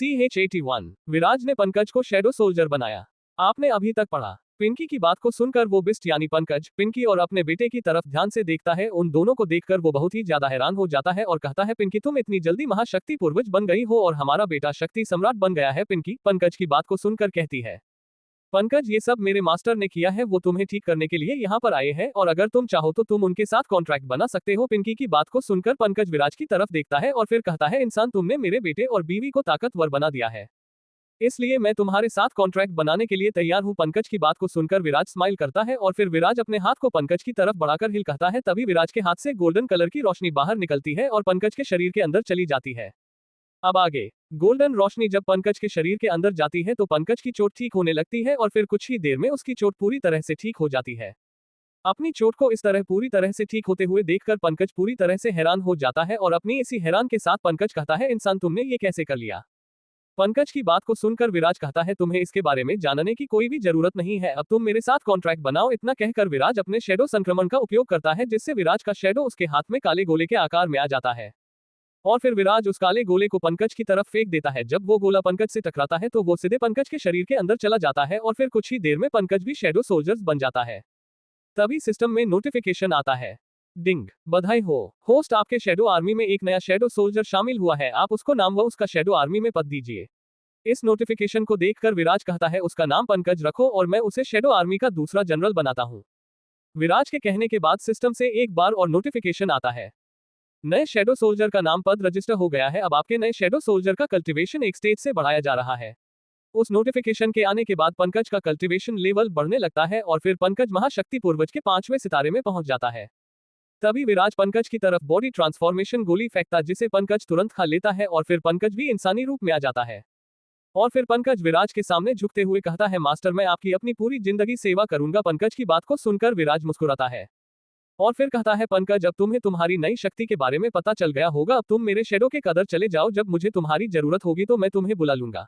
CH81 विराज ने पंकज को shadow soldier बनाया। आपने अभी तक पढ़ा। पिंकी की बात को सुनकर वो बिस्ट यानी पंकज पिंकी और अपने बेटे की तरफ ध्यान से देखता है। उन दोनों को देखकर वो बहुत ही ज्यादा हैरान हो जाता है और कहता है, पिंकी तुम इतनी जल्दी महाशक्ति पूर्वज बन गई हो और हमारा बेटा शक्ति सम्राट बन गया है। पिंकी पंकज की बात को सुनकर कहती है, पंकज ये सब मेरे मास्टर ने किया है, वो तुम्हें ठीक करने के लिए यहाँ पर आए हैं और अगर तुम चाहो तो तुम उनके साथ कॉन्ट्रैक्ट बना सकते हो। पिंकी की बात को सुनकर पंकज विराज की तरफ देखता है और फिर कहता है, इंसान तुमने मेरे बेटे और बीवी को ताकतवर बना दिया है, इसलिए मैं तुम्हारे साथ कॉन्ट्रैक्ट बनाने के लिए तैयार हूँ। पंकज की बात को सुनकर विराज स्माइल करता है और फिर विराज अपने हाथ को पंकज की तरफ बढ़ाकर हिल कहता है। तभी विराज के हाथ से गोल्डन कलर की रोशनी बाहर निकलती है और पंकज के शरीर के अंदर चली जाती है। अब आगे गोल्डन रोशनी जब पंकज के शरीर के अंदर जाती है तो पंकज की चोट ठीक होने लगती है और फिर कुछ ही देर में उसकी चोट पूरी तरह से ठीक हो जाती है। अपनी चोट को इस तरह पूरी तरह से ठीक होते हुए देखकर पंकज पूरी तरह से हैरान हो जाता है और अपनी इसी हैरान के साथ पंकज कहता है, इंसान तुमने ये कैसे कर लिया। पंकज की बात को सुनकर विराज कहता है, तुम्हें इसके बारे में जानने की कोई भी जरूरत नहीं है, अब तुम मेरे साथ कॉन्ट्रैक्ट बनाओ। इतना कहकर विराज अपने शैडो संक्रमण का उपयोग करता है जिससे विराज का शैडो उसके हाथ में काले गोले के आकार में आ जाता है और फिर विराज उस काले गोले को पंकज की तरफ फेंक देता है। जब वो गोला पंकज से टकराता है तो वो सीधे पंकज के शरीर के अंदर चला जाता है और फिर कुछ ही देर में पंकज भी शैडो सोल्जर्स बन जाता है। तभी सिस्टम में नोटिफिकेशन आता है, डिंग, बधाई हो होस्ट, आपके शैडो आर्मी में एक नया शैडो सोल्जर शामिल हुआ है, आप उसको नाम व उसका शैडो आर्मी में पद दीजिए। इस नोटिफिकेशन को देखकर विराज कहता है, उसका नाम पंकज रखो और मैं उसे शैडो आर्मी का दूसरा जनरल बनाता हूँ। विराज के कहने के बाद सिस्टम से एक बार और नोटिफिकेशन आता है, नए शैडो सोल्जर का नाम पद रजिस्टर हो गया है, अब आपके नए शैडो सोल्जर का कल्टीवेशन एक स्टेज से बढ़ाया जा रहा है। उस नोटिफिकेशन के आने के बाद पंकज का कल्टीवेशन लेवल बढ़ने लगता है और फिर पंकज महाशक्ति पूर्वज के 5वें सितारे में पहुंच जाता है। तभी विराज पंकज की तरफ बॉडी ट्रांसफॉर्मेशन गोली फेंकता जिसे पंकज तुरंत खा लेता है और फिर पंकज भी इंसानी रूप में आ जाता है और फिर पंकज विराज के सामने झुकते हुए कहता है, मास्टर मैं आपकी अपनी पूरी जिंदगी सेवा करूंगा। पंकज की बात को सुनकर विराज मुस्कुराता है और फिर कहता है, पंकज अब तुम्हें तुम्हारी नई शक्ति के बारे में पता चल गया होगा, अब तुम मेरे शैडो के कदर चले जाओ, जब मुझे तुम्हारी जरूरत होगी तो मैं तुम्हें बुला लूंगा।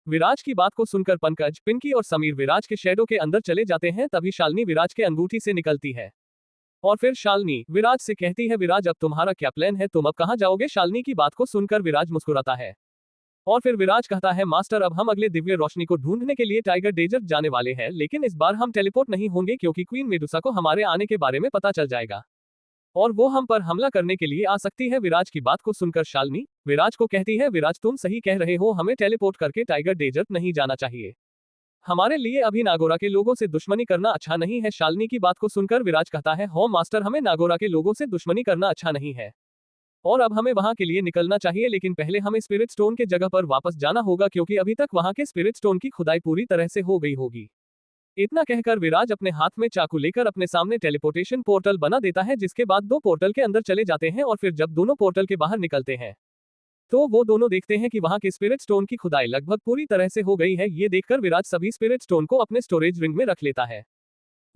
विराज की बात को सुनकर पंकज, पिंकी और समीर विराज के शैडो के अंदर चले जाते हैं। तभी शालिनी विराज के अंगूठी से निकलती है और फिर शालिनी विराज से कहती है, विराज अब तुम्हारा क्या प्लान है, तुम अब कहां जाओगे। शालिनी की बात को सुनकर विराज मुस्कुराता है और फिर विराज कहता है, मास्टर अब हम अगले दिव्य रोशनी को ढूंढने के लिए टाइगर डेजर्ट जाने वाले हैं, लेकिन इस बार हम टेलीपोर्ट नहीं होंगे क्योंकि क्वीन मेडुसा को हमारे आने के बारे में पता चल जाएगा और वो हम पर हमला करने के लिए आ सकती है। विराज की बात को सुनकर शालिनी विराज को कहती है, विराज तुम सही कह रहे हो, हमें टेलीपोर्ट करके टाइगर डेजर्ट नहीं जाना चाहिए, हमारे लिए अभी नागोरा के लोगों से दुश्मनी करना अच्छा नहीं है। शालिनी की बात को सुनकर विराज कहता है, हो मास्टर हमें नागोरा के लोगों से दुश्मनी करना अच्छा नहीं है और अब हमें वहां के लिए निकलना चाहिए, लेकिन पहले हमें स्पिरिट स्टोन के जगह पर वापस जाना होगा क्योंकि अभी तक वहां के स्पिरिट स्टोन की खुदाई पूरी तरह से हो गई होगी। इतना कहकर विराज अपने हाथ में चाकू लेकर अपने सामने टेलीपोर्टेशन पोर्टल बना देता है, जिसके बाद दो पोर्टल के अंदर चले जाते हैं और फिर जब दोनों पोर्टल के बाहर निकलते हैं तो वो दोनों देखते हैं कि वहां के स्पिरिट स्टोन की खुदाई लगभग पूरी तरह से हो गई है। ये देखकर विराज सभी स्पिरिट स्टोन को अपने स्टोरेज रिंग में रख लेता है,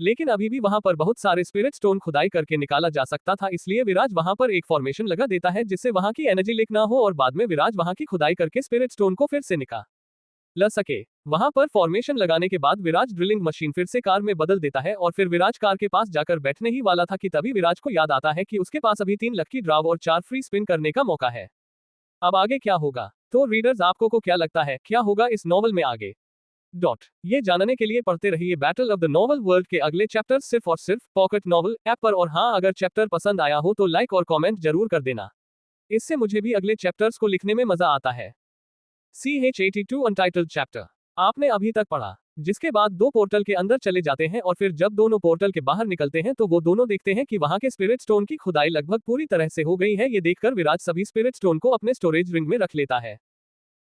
लेकिन अभी भी वहां पर बहुत सारे स्पिरिट स्टोन खुदाई करके निकाला जा सकता था, इसलिए विराज वहां पर एक फॉर्मेशन लगा देता है जिससे वहां की एनर्जी लीक ना हो और बाद में विराज वहां की खुदाई करके स्पिरिट स्टोन को फिर से निकाल सके। वहां पर फॉर्मेशन लगाने के बाद विराज ड्रिलिंग मशीन फिर से कार में बदल देता है और फिर विराज कार के पास जाकर बैठने ही वाला था कि तभी विराज को याद आता है कि उसके पास अभी 3 लकी ड्राव और 4 फ्री स्पिन करने का मौका है। अब आगे क्या होगा, तो रीडर्स आपको को क्या लगता है क्या होगा इस नॉवल में आगे ये जानने के लिए पढ़ते रहिए battle of the novel world के अगले चैप्टर सिर्फ और सिर्फ पॉकेट नॉवल ऐप पर। और हाँ, अगर चैप्टर पसंद आया हो तो लाइक और कमेंट जरूर कर देना, इससे मुझे भी अगले चैप्टर्स को लिखने में मजा आता है। CH82 अनटाइटल्ड चैप्टर आपने अभी तक पढ़ा, जिसके बाद 2 पोर्टल के अंदर चले जाते हैं और फिर जब दोनों पोर्टल के बाहर निकलते हैं तो वो दोनों देखते हैं कि वहां के स्पिरिट स्टोन की खुदाई लगभग पूरी तरह से हो गई है। ये देखकर विराज सभी स्पिरिट स्टोन को अपने स्टोरेज रिंग में रख लेता है,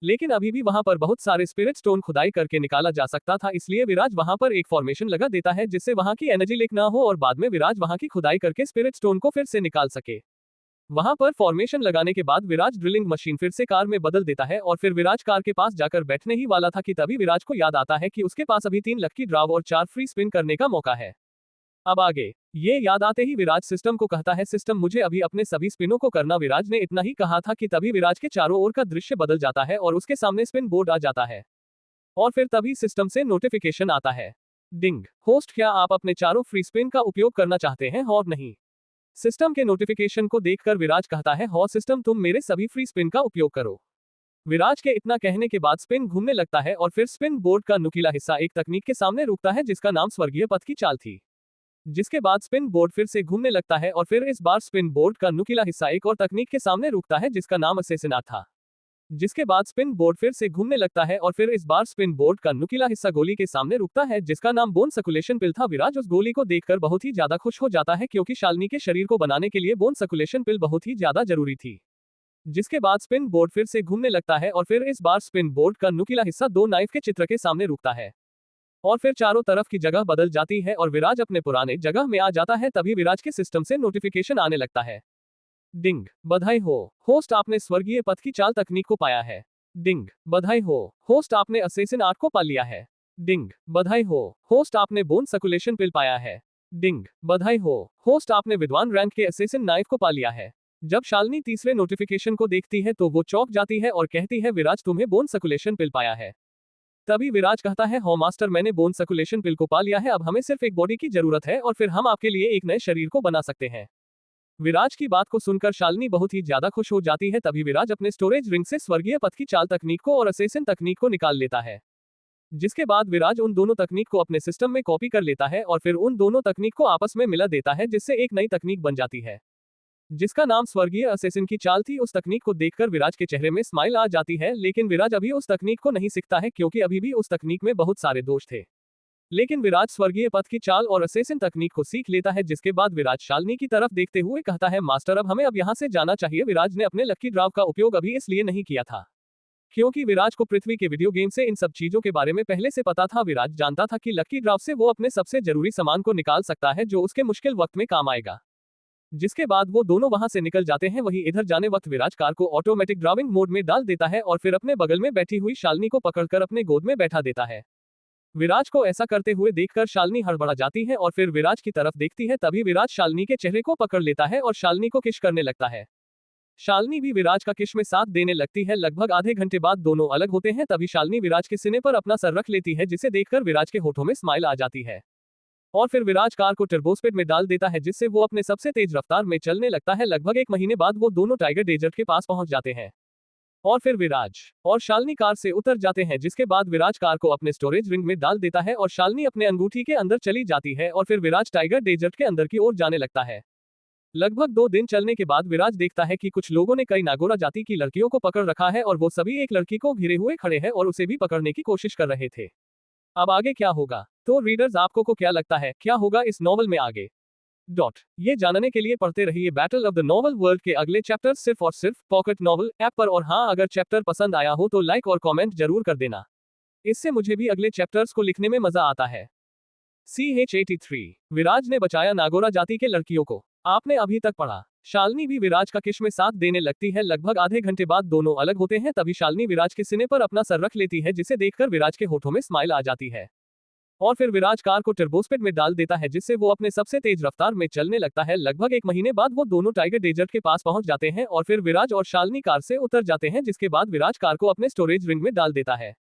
लेकिन अभी भी वहां पर बहुत सारे स्पिरिट स्टोन खुदाई करके निकाला जा सकता था, इसलिए विराज वहां पर एक फॉर्मेशन लगा देता है जिससे वहां की एनर्जी लीक ना हो और बाद में विराज वहां की खुदाई करके स्पिरिट स्टोन को फिर से निकाल सके। वहां पर फॉर्मेशन लगाने के बाद विराज ड्रिलिंग मशीन फिर से कार में बदल देता है और फिर विराज कार के पास जाकर बैठने ही वाला था कि तभी विराज को याद आता है कि उसके पास अभी 3 लकी ड्राव और 4 फ्री स्पिन करने का मौका है। अब आगे ये याद आते ही विराज सिस्टम को कहता है, सिस्टम मुझे अभी अपने सभी स्पिनों को करना। विराज ने इतना ही कहा था कि तभी विराज के चारों ओर का दृश्य बदल जाता है और उसके सामने स्पिन बोर्ड आ जाता है और फिर तभी सिस्टम से नोटिफिकेशन आता है, डिंग, होस्ट क्या आप अपने चारों फ्री स्पिन का उपयोग करना चाहते हैं और नहीं। सिस्टम के नोटिफिकेशन को देखकर विराज कहता है, हो सिस्टम तुम मेरे सभी फ्री स्पिन का उपयोग करो। विराज के इतना कहने के बाद स्पिन घूमने लगता है और फिर स्पिन बोर्ड का नुकीला हिस्सा एक तकनीक के सामने रुकता है जिसका नाम स्वर्गीय पथ की चाल थी। जिसके बाद स्पिन बोर्ड फिर से घूमने लगता है और फिर इस बार स्पिन बोर्ड का नुकीला हिस्सा एक और तकनीक के सामने रुकता है जिसका नाम असैसिनाट था। जिसके बाद स्पिन बोर्ड फिर से घूमने लगता है और फिर इस बार स्पिन बोर्ड का नुकीला हिस्सा गोली के सामने रुकता है जिसका नाम बोन सर्कुलेशन पिल था। विराज उस गोली को देखकर बहुत ही ज्यादा खुश हो जाता है क्योंकि शालिनी के शरीर को बनाने के लिए बोन सर्कुलेशन पिल बहुत ही ज्यादा जरूरी थी। जिसके बाद स्पिन बोर्ड फिर से घूमने लगता है और फिर इस बार स्पिन बोर्ड का नुकीला हिस्सा दो नाइफ के चित्र के सामने रुकता है और फिर चारों तरफ की जगह बदल जाती है और विराज अपने पुराने जगह में आ जाता है। तभी विराज के सिस्टम से नोटिफिकेशन आने लगता है। डिंग, बधाई हो होस्ट, आपने स्वर्गीय पथ की चाल तकनीक को पाया है। डिंग, बधाई हो होस्ट, आपने असैसिन आर्ट को पा लिया है। डिंग, बधाई हो होस्ट, आपने बोन सर्कुलेशन पिल पाया है। डिंग, बधाई हो होस्ट, आपने विद्वान रैंक के असैसिन नाइफ को पा लिया है। जब शालिनी तीसरे नोटिफिकेशन को देखती है तो वो चौंक जाती है और कहती है, विराज तुम्हें बोन सर्कुलेशन पिल पाया है। तभी विराज कहता है, हो मास्टर, मैंने बोन सर्कुलेशन पिल को पा लिया है, अब हमें सिर्फ एक बॉडी की जरूरत है और फिर हम आपके लिए एक नए शरीर को बना सकते हैं। विराज की बात को सुनकर शालिनी बहुत ही ज्यादा खुश हो जाती है। तभी विराज अपने स्टोरेज रिंग से स्वर्गीय पथ की चाल तकनीक को और असैसिन तकनीक को निकाल लेता है। जिसके बाद विराज उन दोनों तकनीक को अपने सिस्टम में कॉपी कर लेता है और फिर उन दोनों तकनीक को आपस में मिला देता है जिससे एक नई तकनीक बन जाती है जिसका नाम स्वर्गीय असैसिन की चाल थी। उस तकनीक को देखकर विराज के चेहरे में स्माइल आ जाती है, लेकिन विराज अभी उस तकनीक को नहीं सीखता है क्योंकि अभी भी उस तकनीक में बहुत सारे दोष थे। लेकिन विराज स्वर्गीय पथ की चाल और असैसिन तकनीक को सीख लेता है। जिसके बाद विराज शालिनी की तरफ देखते हुए कहता है, मास्टर, अब हमें यहाँ से जाना चाहिए। विराज ने अपने लकी ड्राव का उपयोग अभी इसलिए नहीं किया था क्योंकि विराज को पृथ्वी के वीडियो गेम से इन सब चीजों के बारे में पहले से पता था। विराज जानता था कि लकी ड्राव से वो अपने सबसे जरूरी सामान को निकाल सकता है जो उसके मुश्किल वक्त में काम आएगा। जिसके बाद वो दोनों वहां से निकल जाते हैं। वहीं इधर जाने वक्त विराज कार को ऑटोमेटिक ड्राइविंग मोड में डाल देता है और फिर अपने बगल में बैठी हुई शालिनी को पकड़कर अपने गोद में बैठा देता है। विराज को ऐसा करते हुए देखकर शालिनी हड़बड़ा जाती है और फिर विराज की तरफ देखती है। तभी विराज शालिनी के चेहरे को पकड़ लेता है और शालिनी को किस करने लगता है। शालिनी भी विराज का किस में साथ देने लगती है। लगभग आधे घंटे बाद दोनों अलग होते हैं। तभी शालिनी विराज के सीने पर अपना सर रख लेती है जिसे देखकर विराज के होठों में स्माइल आ जाती है और फिर विराज कार को टर्बो स्पीड में डाल देता है जिससे वो अपने सबसे तेज रफ्तार में चलने लगता है। लगभग 1 महीने बाद वो दोनों टाइगर डेजर्ट के पास पहुंच जाते हैं और फिर विराज और शालिनी कार से उतर जाते हैं। जिसके बाद विराज कार को अपने स्टोरेज रिंग में डाल देता है और शालिनी अपने अंगूठी के अंदर चली जाती है और फिर विराज टाइगर डेजर्ट के अंदर की ओर जाने लगता है। लगभग 2 दिन चलने के बाद विराज देखता है कि कुछ लोगों ने कई नागोरा जाति की लड़कियों को पकड़ रखा है और वो सभी एक लड़की को घिरे हुए खड़े हैं और उसे भी पकड़ने की कोशिश कर रहे थे। अब आगे क्या होगा? तो रीडर्स, आपको को क्या लगता है क्या होगा इस नॉवल में आगे? ये जानने के लिए पढ़ते रहिए battle of the novel world के अगले चैप्टर सिर्फ और सिर्फ पॉकेट नॉवल ऐप पर। और हाँ, अगर चैप्टर पसंद आया हो तो लाइक और कमेंट जरूर कर देना, इससे मुझे भी अगले चैप्टर्स को लिखने में मजा आता है। CH83 विराज ने बचाया नागोरा जाति के लड़कियों को। आपने अभी तक पढ़ा। शालिनी भी विराज का किश में साथ देने लगती है। लगभग आधे घंटे बाद दोनों अलग होते हैं। तभी शालिनी विराज के सीने पर अपना सर रख लेती है जिसे देखकर विराज के होठों में स्माइल आ जाती है और फिर विराज कार को टर्बो स्पीड में डाल देता है जिससे वो अपने सबसे तेज रफ्तार में चलने लगता है। लगभग 1 महीने बाद वो दोनों टाइगर डेजर्ट के पास पहुंच जाते हैं और फिर विराज और शालिनी कार से उतर जाते हैं। जिसके बाद विराज कार को अपने स्टोरेज रिंग में डाल देता है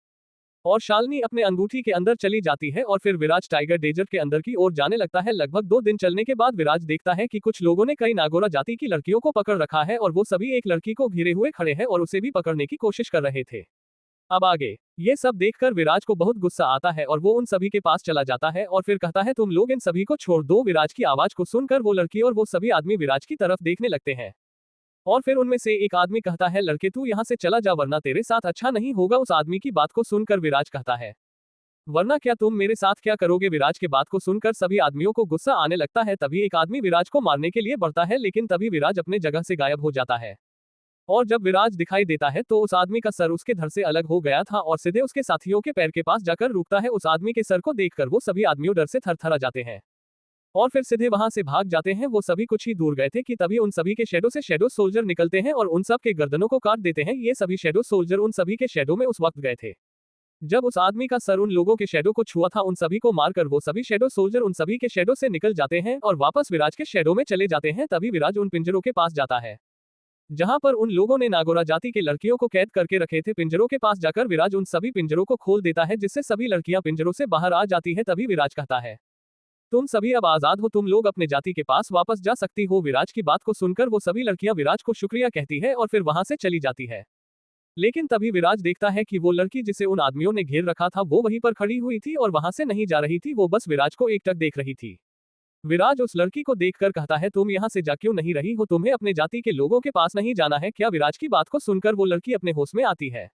और शालिनी अपने अंगूठी के अंदर चली जाती है और फिर विराज टाइगर डेजर्ट के अंदर की ओर जाने लगता है। लगभग 2 दिन चलने के बाद विराज देखता है कि कुछ लोगों ने कई नागोरा जाति की लड़कियों को पकड़ रखा है और वो सभी एक लड़की को घिरे हुए खड़े हैं और उसे भी पकड़ने की कोशिश कर रहे थे। अब आगे ये सब देखकर विराज को बहुत गुस्सा आता है और वो उन सभी के पास चला जाता है और फिर कहता है, तुम लोग इन सभी को छोड़ दो। विराज की आवाज को सुनकर वो लड़की और वो सभी आदमी विराज की तरफ देखने लगते हैं और फिर उनमें से एक आदमी कहता है, लड़के तू यहाँ से चला जा वरना तेरे साथ अच्छा नहीं होगा। उस आदमी की बात को सुनकर विराज कहता है, वरना क्या, तुम मेरे साथ क्या करोगे? विराज के बात को सुनकर सभी आदमियों को गुस्सा आने लगता है। तभी एक आदमी विराज को मारने के लिए बढ़ता है, लेकिन तभी विराज अपने जगह से गायब हो जाता है और जब विराज दिखाई देता है तो उस आदमी का सर उसके धड़ से अलग हो गया था और सीधे उसके साथियों के पैर के पास जाकर रुकता है। उस आदमी के सर को देखकर वो सभी आदमियों डर से थरथरा जाते हैं और फिर सीधे वहां से भाग जाते हैं। वो सभी कुछ ही दूर गए थे कि तभी उन सभी के शेडो से शेडो सोल्जर निकलते हैं और उन सब के गर्दनों को काट देते हैं। ये सभी शेडो सोल्जर उन सभी के शेडो में उस वक्त गए थे जब उस आदमी का सर उन लोगों के शेडो को छुआ था। उन सभी को मारकर वो सभी शेडो सोल्जर उन सभी के शेडो से निकल जाते हैं और वापस विराज के शेडो में चले जाते हैं। तभी विराज उन पिंजरों के पास जाता है जहां पर उन लोगों ने नागोरा जाति के लड़कियों को कैद करके रखे थे। पिंजरों के पास जाकर विराज उन सभी पिंजरों को खोल देता है जिससे सभी लड़कियां पिंजरों से बाहर आ जाती है। तभी विराज कहता है, तुम सभी अब आजाद हो, तुम लोग अपने जाति के पास वापस जा सकती हो। विराज की बात को सुनकर वो सभी लड़कियां विराज को शुक्रिया कहती है और फिर वहां से चली जाती है। लेकिन तभी विराज देखता है कि वो लड़की जिसे उन आदमियों ने घेर रखा था वो वहीं पर खड़ी हुई थी और वहां से नहीं जा रही थी, वो बस विराज को एकटक देख रही थी। विराज उस लड़की को देखकर कहता है, तुम यहाँ से जा क्यों नहीं रही हो, तुम्हें अपने जाति के लोगों के पास नहीं जाना है क्या? विराज की बात को सुनकर वो लड़की अपने होश में आती है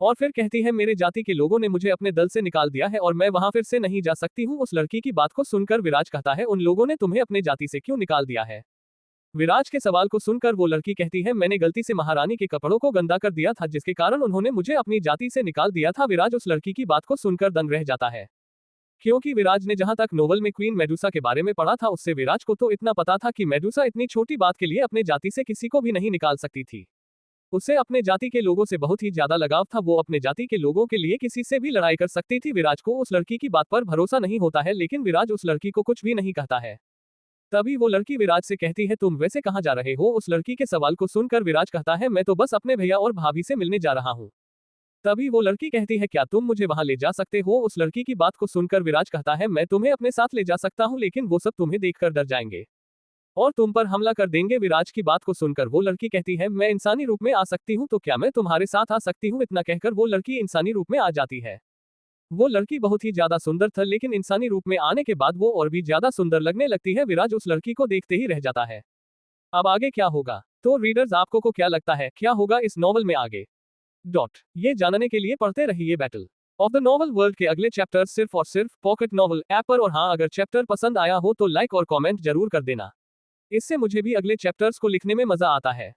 और फिर कहती है, मेरे जाति के लोगों ने मुझे अपने दल से निकाल दिया है और मैं वहां फिर से नहीं जा सकती हूँ। उस लड़की की बात को सुनकर विराज कहता है, उन लोगों ने तुम्हें अपने जाति से क्यों निकाल दिया है? विराज के सवाल को सुनकर वो लड़की कहती है, मैंने गलती से महारानी के कपड़ों को गंदा कर दिया था जिसके कारण उन्होंने मुझे अपनी जाति से निकाल दिया था। विराज उस लड़की की बात को सुनकर दंग रह जाता है, क्योंकि विराज ने जहां तक नोवेल में क्वीन मेडुसा के बारे में पढ़ा था उससे विराज को तो इतना पता था कि मेडुसा इतनी छोटी बात के लिए अपने जाति से किसी को भी नहीं निकाल सकती थी। उसे अपने जाति के लोगों से बहुत ही ज्यादा लगाव था, वो अपने जाति के लोगों के लिए किसी से भी लड़ाई कर सकती थी। विराज को उस लड़की की बात पर भरोसा नहीं होता है, लेकिन विराज उस लड़की को कुछ भी नहीं कहता है। तभी वो लड़की विराज से कहती है, तुम वैसे कहाँ जा रहे हो? उस लड़की के सवाल को सुनकर विराज कहता है, मैं तो बस अपने भैया और भाभी से मिलने जा रहा हूँ। तभी वो लड़की कहती है, क्या तुम मुझे वहां ले जा सकते हो? उस लड़की की बात को सुनकर विराज कहता है, मैं तुम्हें अपने साथ ले जा सकता हूँ, लेकिन वो सब तुम्हें देखकर डर जाएंगे और तुम पर हमला कर देंगे। विराज की बात को सुनकर वो लड़की कहती है, मैं इंसानी रूप में आ सकती हूँ, तो क्या मैं तुम्हारे साथ आ सकती हूँ? इतना कहकर वो लड़की इंसानी रूप में आ जाती है। वो लड़की बहुत ही ज्यादा सुंदर था, लेकिन इंसानी रूप में आने के बाद वो और भी ज्यादा सुंदर लगने लगती है। विराज उस लड़की को देखते ही रह जाता है। अब आगे क्या होगा? तो रीडर्स, आपको को क्या लगता है क्या होगा इस नॉवल में आगे? ये जानने के लिए पढ़ते रहिए battle of the novel world के अगले चैप्टर सिर्फ और सिर्फ पॉकेट नॉवल ऐप पर। और हाँ, अगर चैप्टर पसंद आया हो तो लाइक और कमेंट जरूर कर देना, इससे मुझे भी अगले चैप्टर्स को लिखने में मजा आता है।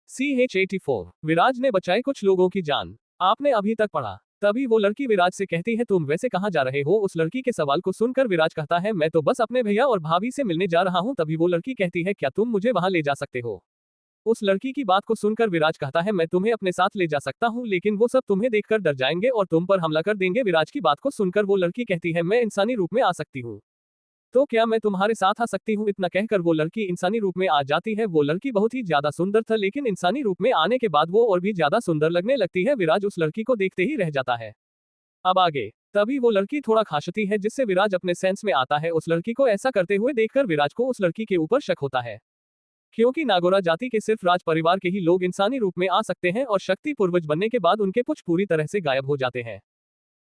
CH84 विराज ने बचाई कुछ लोगों की जान, आपने अभी तक पढ़ा? तभी वो लड़की विराज से कहती है, तुम वैसे कहाँ जा रहे हो? उस लड़की के सवाल को सुनकर विराज कहता है, मैं तो बस अपने भैया और भाभी से मिलने जा रहा हूँ। तभी वो लड़की कहती है, क्या तुम मुझे वहां ले जा सकते हो? उस लड़की की बात को सुनकर विराज कहता है, मैं तुम्हें अपने साथ ले जा सकता हूँ, लेकिन वो सब तुम्हें देखकर डर जाएंगे और तुम पर हमला कर देंगे। विराज की बात को सुनकर वो लड़की कहती है, मैं इंसानी रूप में आ सकती हूँ, तो क्या मैं तुम्हारे साथ आ सकती हूँ? इतना कहकर वो लड़की इंसानी रूप में आ जाती है। वो लड़की बहुत ही ज्यादा सुंदर था, लेकिन इंसानी रूप में आने के बाद वो और भी ज्यादा सुंदर लगने लगती है। विराज उस लड़की को देखते ही रह जाता है। अब आगे, तभी वो लड़की थोड़ा खांसती है, जिससे विराज अपने सेंस में आता है। उस लड़की को ऐसा करते हुए देखकर विराज को उस लड़की के ऊपर शक होता है, क्योंकि नागोरा जाति के सिर्फ राज परिवार के ही लोग इंसानी रूप में आ सकते हैं और शक्ति पूर्वज बनने के बाद उनके पुछ पूरी तरह से गायब हो जाते हैं।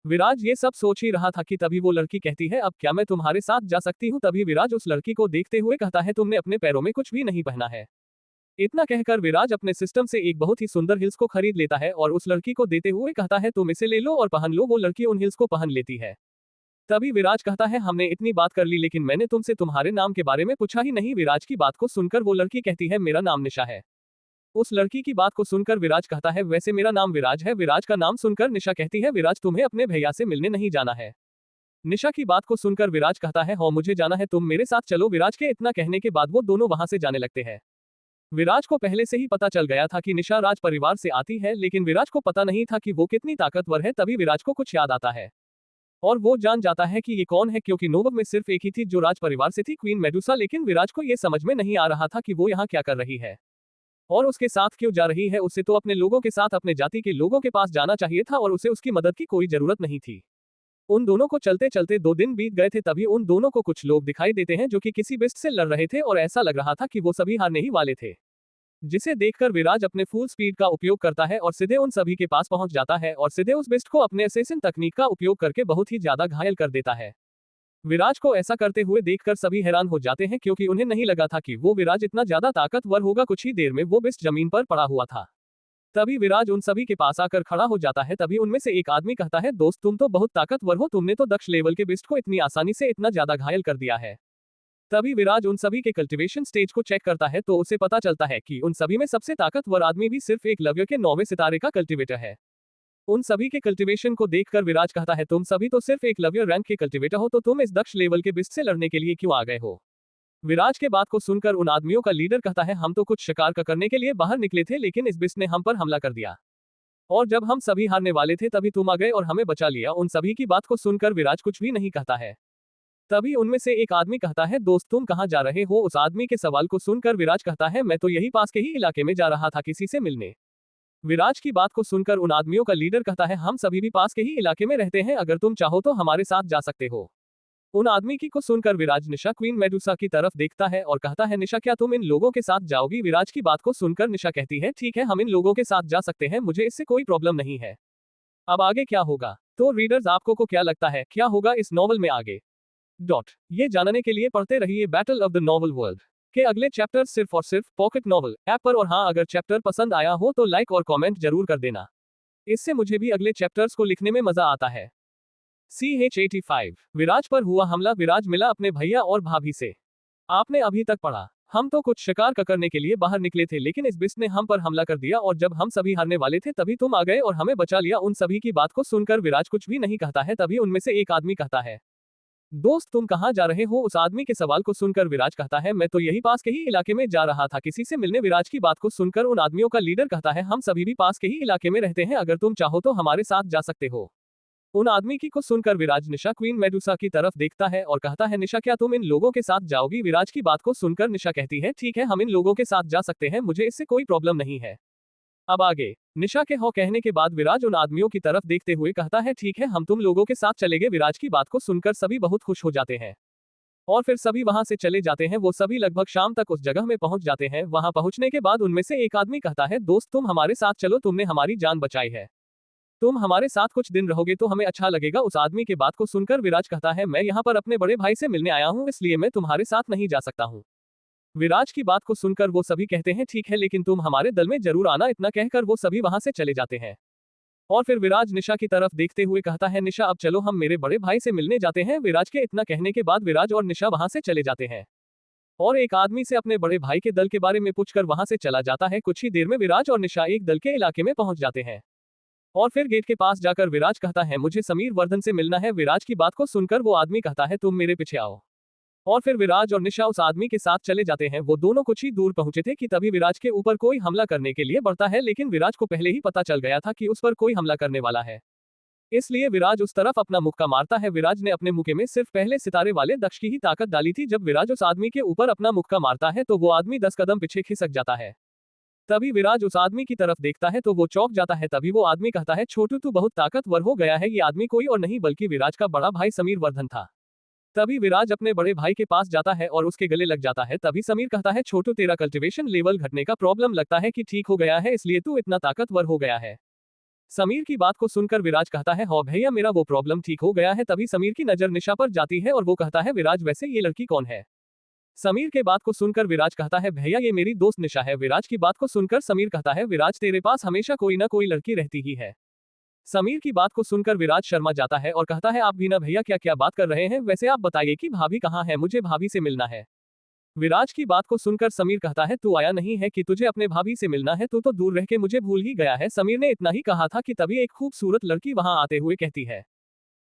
विराज ये सब सोच ही रहा था कि तभी वो लड़की कहती है, अब क्या मैं तुम्हारे साथ जा सकती हूँ? तभी विराज उस लड़की को देखते हुए कहता है, तुमने अपने पैरों में कुछ भी नहीं पहना है। इतना कहकर विराज अपने सिस्टम से एक बहुत ही सुंदर हिल्स को खरीद लेता है और उस लड़की को देते हुए कहता है, तुम इसे ले लो और पहन लो। वो लड़की उन हिल्स को पहन लेती है। तभी विराज कहता है, हमने इतनी बात कर ली, लेकिन मैंने तुमसे तुम्हारे नाम के बारे में पूछा ही नहीं। विराज की बात को सुनकर वो लड़की कहती है, मेरा नाम निशा है। उस लड़की की बात को सुनकर विराज कहता है, वैसे मेरा नाम विराज है। विराज का नाम सुनकर निशा कहती है, विराज तुम्हें अपने भैया से मिलने नहीं जाना है? निशा की बात को सुनकर विराज कहता है, हाँ मुझे जाना है, तुम मेरे साथ चलो। विराज के इतना कहने के बाद वो दोनों वहां से जाने लगते हैं। विराज को पहले से ही पता चल गया था कि निशा राज परिवार से आती है, लेकिन विराज को पता नहीं था कि वो कितनी ताकतवर है। तभी विराज को कुछ याद आता है और वो जान जाता है कि ये कौन है, क्योंकि नोवेल में सिर्फ एक ही थी जो राज परिवार से थी, क्वीन मेडुसा। लेकिन विराज को ये समझ में नहीं आ रहा था कि वो यहाँ क्या कर रही है और उसके साथ क्यों जा रही है। उसे तो अपने लोगों के साथ अपने जाति के लोगों के पास जाना चाहिए था और उसे उसकी मदद की कोई जरूरत नहीं थी। उन दोनों को चलते चलते 2 दिन बीत गए थे। तभी उन दोनों को कुछ लोग दिखाई देते हैं जो कि किसी बिस्ट से लड़ रहे थे और ऐसा लग रहा था कि वो सभी हारने ही वाले थे, जिसे देखकर विराज अपने फुल स्पीड का उपयोग करता है और सीधे उन सभी के पास पहुंच जाता है और सीधे उस बिस्ट को अपने असैसिन तकनीक का उपयोग करके बहुत ही ज्यादा घायल कर देता है। विराज को ऐसा करते हुए देखकर सभी हैरान हो जाते हैं, क्योंकि उन्हें नहीं लगा था कि वो विराज इतना ज्यादा ताकतवर होगा। कुछ ही देर में वो बिस्ट जमीन पर पड़ा हुआ था। तभी विराज उन सभी के पास आकर खड़ा हो जाता है। तभी उनमें से एक आदमी कहता है, दोस्त तुम तो बहुत ताकतवर हो, तुमने तो दक्ष लेवल के बिस्ट को इतनी आसानी से इतना ज्यादा घायल कर दिया है। तभी विराज उन सभी के कल्टीवेशन स्टेज को चेक करता है तो उसे पता चलता है कि उन सभी में सबसे ताकतवर आदमी भी सिर्फ एकलव्य के 9वें सितारे का कल्टीवेटर है। उन सभी के कल्टीवेशन को देखकर विराज कहता है, तुम सभी तो सिर्फ एकलव्य रैंक के कल्टीवेटर हो, तो तुम इस दक्ष लेवल के बिस्ट से लड़ने के लिए क्यों आ गए हो? विराज के बात को सुनकर उन आदमियों का लीडर कहता है, हम तो कुछ शिकार करने के लिए बाहर निकले थे, लेकिन इस बिस्ट ने हम पर हमला कर दिया और जब हम सभी हारने वाले थे तभी तुम आ गए और हमें बचा लिया। उन सभी की बात को सुनकर विराज कुछ भी नहीं कहता है। तभी उनमें से एक आदमी कहता है, दोस्त तुम कहाँ जा रहे हो? उस आदमी के सवाल को सुनकर विराज कहता है, मैं तो यही पास के ही इलाके में जा रहा था किसी से मिलने। विराज की बात को सुनकर उन आदमियों का लीडर कहता है, हम सभी भी पास के ही इलाके में रहते हैं, अगर तुम चाहो तो हमारे साथ जा सकते हो। उन आदमी की को सुनकर विराज निशा क्वीन मेडुसा की तरफ देखता है और कहता है निशा क्या तुम इन लोगों के साथ जाओगी। विराज की बात को सुनकर निशा कहती है ठीक है हम इन लोगों के साथ जा सकते हैं, मुझे इससे कोई प्रॉब्लम नहीं है। अब आगे क्या होगा तो रीडर्स आपको को क्या लगता है क्या होगा इस नॉवल में आगे ये जानने के लिए पढ़ते रहिए battle of the novel world के अगले चैप्टर सिर्फ और सिर्फ पॉकेट नॉवल ऐप पर। और हाँ अगर चैप्टर पसंद आया हो तो लाइक और कमेंट जरूर कर देना, इससे मुझे भी अगले चैप्टर्स को लिखने में मजा आता है। CH85 विराज पर हुआ हमला। विराज मिला अपने भैया और भाभी से। आपने अभी तक पढ़ा हम तो कुछ शिकार करने के लिए बाहर निकले थे लेकिन इस बिस्ट ने हम पर हमला कर दिया और जब हम सभी हारने वाले थे तभी तुम आ गए और हमें बचा लिया। उन सभी की बात को सुनकर विराज कुछ भी नहीं कहता है। तभी उनमें से एक आदमी कहता है दोस्त तुम कहाँ जा रहे हो। उस आदमी के सवाल को सुनकर विराज कहता है मैं तो यही पास के ही इलाके में जा रहा था किसी से मिलने। विराज की बात को सुनकर उन आदमियों का लीडर कहता है हम सभी भी पास के ही इलाके में रहते हैं, अगर तुम चाहो तो हमारे साथ जा सकते हो। उन आदमी की को सुनकर विराज निशा क्वीन मेडुसा की तरफ देखता है और कहता है निशा क्या तुम इन लोगों के साथ जाओगी। विराज की बात को सुनकर निशा कहती है ठीक है हम इन लोगों के साथ जा सकते हैं, मुझे इससे कोई प्रॉब्लम नहीं है। अब आगे निशा के हो कहने के बाद विराज उन आदमियों की तरफ देखते हुए कहता है ठीक है हम तुम लोगों के साथ चलेंगे। विराज की बात को सुनकर सभी बहुत खुश हो जाते हैं और फिर सभी वहां से चले जाते हैं। वो सभी लगभग शाम तक उस जगह में पहुंच जाते हैं। वहां पहुंचने के बाद उनमें से एक आदमी कहता है दोस्त तुम हमारे साथ चलो, तुमने हमारी जान बचाई है, तुम हमारे साथ कुछ दिन रहोगे तो हमें अच्छा लगेगा। उस आदमी के बात को सुनकर विराज कहता है मैं यहाँ पर अपने बड़े भाई से मिलने आया हूँ इसलिए मैं तुम्हारे साथ नहीं जा सकता हूँ। विराज की बात को सुनकर वो सभी कहते हैं ठीक है लेकिन तुम हमारे दल में जरूर आना। इतना कहकर वो सभी वहां से चले जाते हैं और फिर विराज निशा की तरफ देखते हुए कहता है निशा अब चलो हम मेरे बड़े भाई से मिलने जाते हैं। विराज के इतना कहने के बाद विराज और निशा वहां से चले जाते हैं और एक आदमी से अपने बड़े भाई के दल के बारे में पूछकर वहां से चला जाता है। कुछ ही देर में विराज और निशा एक दल के इलाके में पहुंच जाते हैं और फिर गेट के पास जाकर विराज कहता है मुझे समीर वर्धन से मिलना है। विराज की बात को सुनकर वो आदमी कहता है तुम मेरे पीछे आओ और फिर विराज और निशा उस आदमी के साथ चले जाते हैं। वो दोनों कुछ ही दूर पहुंचे थे कि तभी विराज के ऊपर कोई हमला करने के लिए बढ़ता है लेकिन विराज को पहले ही पता चल गया था कि उस पर कोई हमला करने वाला है, इसलिए विराज उस तरफ अपना मुक्का मारता है। विराज ने अपने मुक्के में सिर्फ पहले सितारे वाले दक्ष की ही ताकत डाली थी। जब विराज उस आदमी के ऊपर अपना मुक्का मारता है तो वो आदमी 10 कदम पीछे खिसक जाता है। तभी विराज उस आदमी की तरफ देखता है तो वो चौंक जाता है। तभी वो आदमी कहता है छोटू तू बहुत ताकतवर हो गया है। ये आदमी कोई और नहीं बल्कि विराज का बड़ा भाई समीर वर्धन था। तभी विराज अपने बड़े भाई के पास जाता है और उसके गले लग जाता है। तभी समीर कहता है छोटू तेरा कल्टीवेशन लेवल घटने का प्रॉब्लम लगता है कि ठीक हो गया है, इसलिए तू इतना ताकतवर हो गया है। समीर की बात को सुनकर विराज कहता है हो भैया मेरा वो प्रॉब्लम ठीक हो गया है। तभी समीर की नजर निशा पर जाती है और वो कहता है विराज वैसे ये लड़की कौन है। समीर के बात को सुनकर विराज कहता है भैया ये मेरी दोस्त निशा है। विराज की बात को सुनकर समीर कहता है विराज तेरे पास हमेशा कोई ना कोई लड़की रहती ही है। समीर की बात को सुनकर विराज शर्मा जाता है और कहता है आप भी ना भैया क्या क्या बात कर रहे हैं, वैसे आप बताइए कि भाभी कहाँ है, मुझे भाभी से मिलना है। विराज की बात को सुनकर समीर कहता है तू आया नहीं है कि तुझे अपने भाभी से मिलना है, तू तो दूर रह के मुझे भूल ही गया है। समीर ने इतना ही कहा था कि तभी एक खूबसूरत लड़की वहां आते हुए कहती है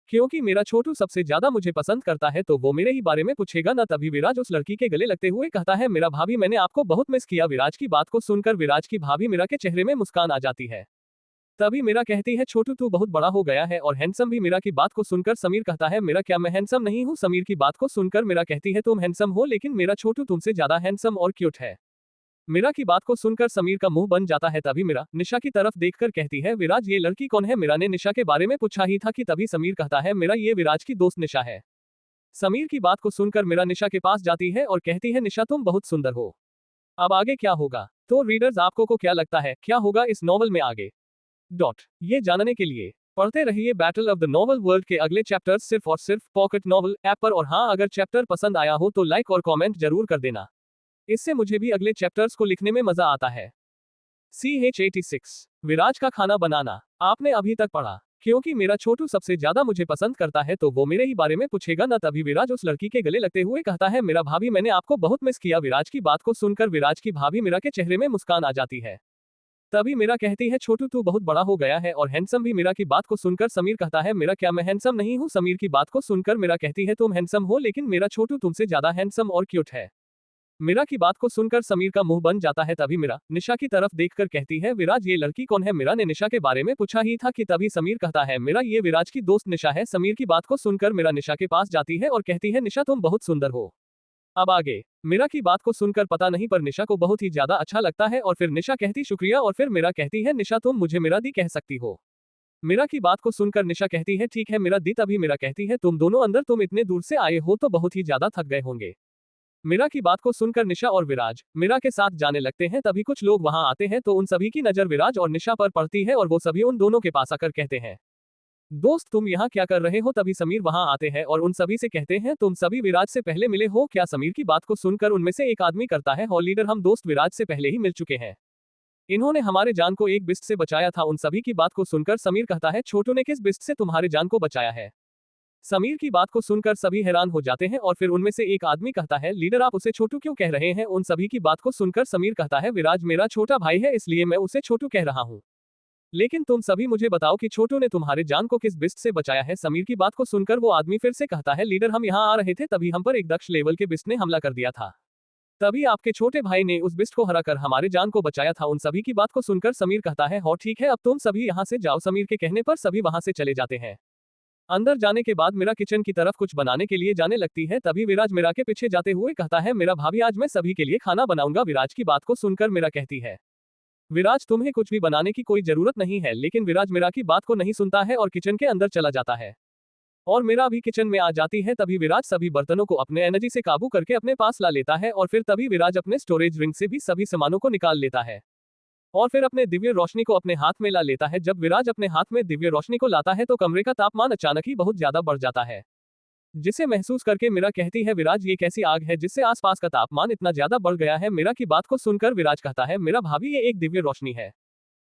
क्योंकि मेरा छोटू सबसे ज्यादा मुझे पसंद करता है तो वो मेरे ही बारे में पूछेगा ना। तभी विराज उस लड़की के गले लगते हुए कहता है मेरा भाभी मैंने आपको बहुत मिस किया। विराज की बात को सुनकर विराज की भाभी मीरा के चेहरे में मुस्कान आ जाती है। तभी मीरा कहती है छोटू तू बहुत बड़ा हो गया है और हैंडसम भी। मीरा की बात को सुनकर समीर कहता है मेरा क्या मैं हैंडसम नहीं हूँ। समीर की बात को सुनकर मीरा कहती है तुम हैंडसम हो लेकिन मेरा छोटू तुमसे ज्यादा हैंडसम और क्यूट है। मीरा की बात को सुनकर समीर का मुंह बन जाता है। तभी मीरा निशा की तरफ देखकर कहती है विराज ये लड़की कौन है। मीरा ने निशा के बारे में पूछा ही था कि तभी समीर कहता है मीरा ये विराज की दोस्त निशा है। समीर की बात को सुनकर मीरा निशा के पास जाती है और कहती है निशा तुम बहुत सुंदर हो। अब आगे क्या होगा तो रीडर्स आपको को क्या लगता है क्या होगा इस नॉवल में आगे ये जानने के लिए पढ़ते रहिए battle of the novel world के अगले चैप्टर सिर्फ और सिर्फ पॉकेट नॉवल ऐप पर। और हाँ अगर चैप्टर पसंद आया हो तो लाइक और कमेंट जरूर कर देना, इससे मुझे भी अगले चैप्टर्स को लिखने में मजा आता है। CH86 विराज का खाना बनाना आपने अभी तक पढ़ा क्योंकि मेरा छोटू सबसे ज्यादा मुझे पसंद करता है तो वो मेरे ही बारे में पूछेगा ना। तभी विराज उस लड़की के गले लगते हुए कहता है मेरा भाभी मैंने आपको बहुत मिस किया। विराज की बात को सुनकर विराज की भाभी मीरा के चेहरे में मुस्कान आ जाती है। तभी मीरा कहती है छोटू तू बहुत बड़ा हो गया है और हैंडसम भी। मीरा की बात को सुनकर समीर कहता है मेरा क्या मैं हैंडसम नहीं हूँ। समीर की बात को सुनकर मीरा कहती है तुम हैंडसम हो लेकिन मेरा छोटू तुमसे ज्यादा हैंडसम और क्यूट है। मीरा की बात को सुनकर समीर का मुंह बन जाता है। तभी मीरा निशा की तरफ देखकर कहती है विराज ये लड़की कौन है। मीरा ने निशा के बारे में पूछा ही था कि तभी समीर कहता है मीरा ये विराज की दोस्त निशा है। समीर की बात को सुनकर मीरा निशा के पास जाती है और कहती है निशा तुम बहुत सुंदर हो। अब आगे मीरा की बात को सुनकर पता नहीं पर निशा को बहुत ही ज्यादा अच्छा लगता है और फिर निशा कहती शुक्रिया और फिर मीरा कहती है निशा तुम मुझे मीरा दी कह सकती हो। मीरा की बात को सुनकर निशा कहती है, ठीक है मेरा दी। तभी मीरा कहती है, तुम दोनों अंदर, तुम इतने दूर से आए हो तो बहुत ही ज्यादा थक गए होंगे। मीरा की बात को सुनकर निशा और विराज मीरा के साथ जाने लगते हैं। तभी कुछ लोग वहां आते हैं तो उन सभी की नजर विराज और निशा पर पड़ती है और वो सभी उन दोनों के पास आकर कहते हैं, दोस्त तुम यहाँ क्या कर रहे हो। तभी समीर वहां आते हैं और उन सभी से कहते हैं, तुम सभी विराज से पहले मिले हो क्या। समीर की बात को सुनकर उनमें से एक आदमी करता है, और लीडर हम दोस्त विराज से पहले ही मिल चुके हैं, इन्होंने हमारे जान को एक बिस्ट से बचाया था। उन सभी की बात को सुनकर समीर कहता है, छोटू ने किस बिस्ट से तुम्हारे जान को बचाया है। समीर की बात को सुनकर सभी हैरान हो जाते हैं और फिर उनमें से एक आदमी कहता है, लीडर आप उसे छोटू क्यों कह रहे हैं। उन सभी की बात को सुनकर समीर कहता है, विराज मेरा छोटा भाई है इसलिए मैं उसे छोटू कह रहा हूँ, लेकिन तुम सभी मुझे बताओ कि छोटू ने तुम्हारे जान को किस बिस्ट से बचाया है। समीर की बात को सुनकर वो आदमी फिर से कहता है, लीडर हम यहाँ आ रहे थे तभी हम पर एक दक्ष लेवल के बिस्ट ने हमला कर दिया था, तभी आपके छोटे भाई ने उस बिस्ट को हराकर हमारे जान को बचाया था। उन सभी की बात को सुनकर समीर कहता है, हो ठीक है अब तुम सभी यहाँ से जाओ। समीर के कहने पर सभी वहां से चले जाते हैं। अंदर जाने के बाद मीरा किचन की तरफ कुछ बनाने के लिए जाने लगती है। तभी विराज मीरा के पीछे जाते हुए कहता है, मेरा भाभी आज मैं सभी के लिए खाना बनाऊंगा। विराज की बात को सुनकर मीरा कहती है, विराज तुम्हें कुछ भी बनाने की कोई जरूरत नहीं है। लेकिन विराज मीरा की बात को नहीं सुनता है और किचन के अंदर चला जाता है और मीरा भी किचन में आ जाती है। तभी विराज सभी बर्तनों को अपने एनर्जी से काबू करके अपने पास ला लेता है और फिर तभी विराज अपने स्टोरेज रिंग से भी सभी सामानों को निकाल लेता है और फिर अपने दिव्य रोशनी को अपने हाथ में ला लेता है। जब विराज अपने हाथ में दिव्य रोशनी को लाता है तो कमरे का तापमान अचानक ही बहुत ज्यादा बढ़ जाता है, जिसे महसूस करके मीरा कहती है, विराज ये कैसी आग है जिससे आसपास का तापमान इतना ज्यादा बढ़ गया है। मीरा की बात को सुनकर विराज कहता है, मेरा भाभी ये एक दिव्य रोशनी है।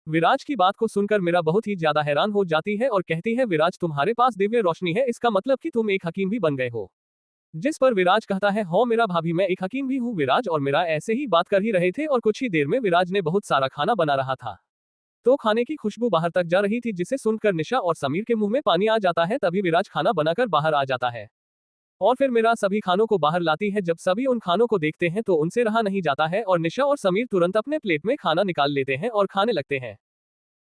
विराज की बात को सुनकर मीरा बहुत ही ज्यादा हैरान हो जाती है और कहती है, विराज तुम्हारे पास दिव्य रोशनी है, इसका मतलब कि तुम एक हकीम भी बन गए हो। जिस पर विराज कहता है, हो मेरा भाभी मैं एक हकीम भी हूँ। विराज और मीरा ऐसे ही बात कर ही रहे थे और कुछ ही देर में विराज ने बहुत सारा खाना बना रहा था तो खाने की खुशबू बाहर तक जा रही थी, जिसे सुनकर निशा और समीर के मुंह में पानी आ जाता है। तभी विराज खाना बनाकर बाहर आ जाता है और फिर मीरा सभी खानों को बाहर लाती है। जब सभी उन खानों को देखते हैं तो उनसे रहा नहीं जाता है और निशा और समीर तुरंत अपने प्लेट में खाना निकाल लेते हैं और खाने लगते हैं।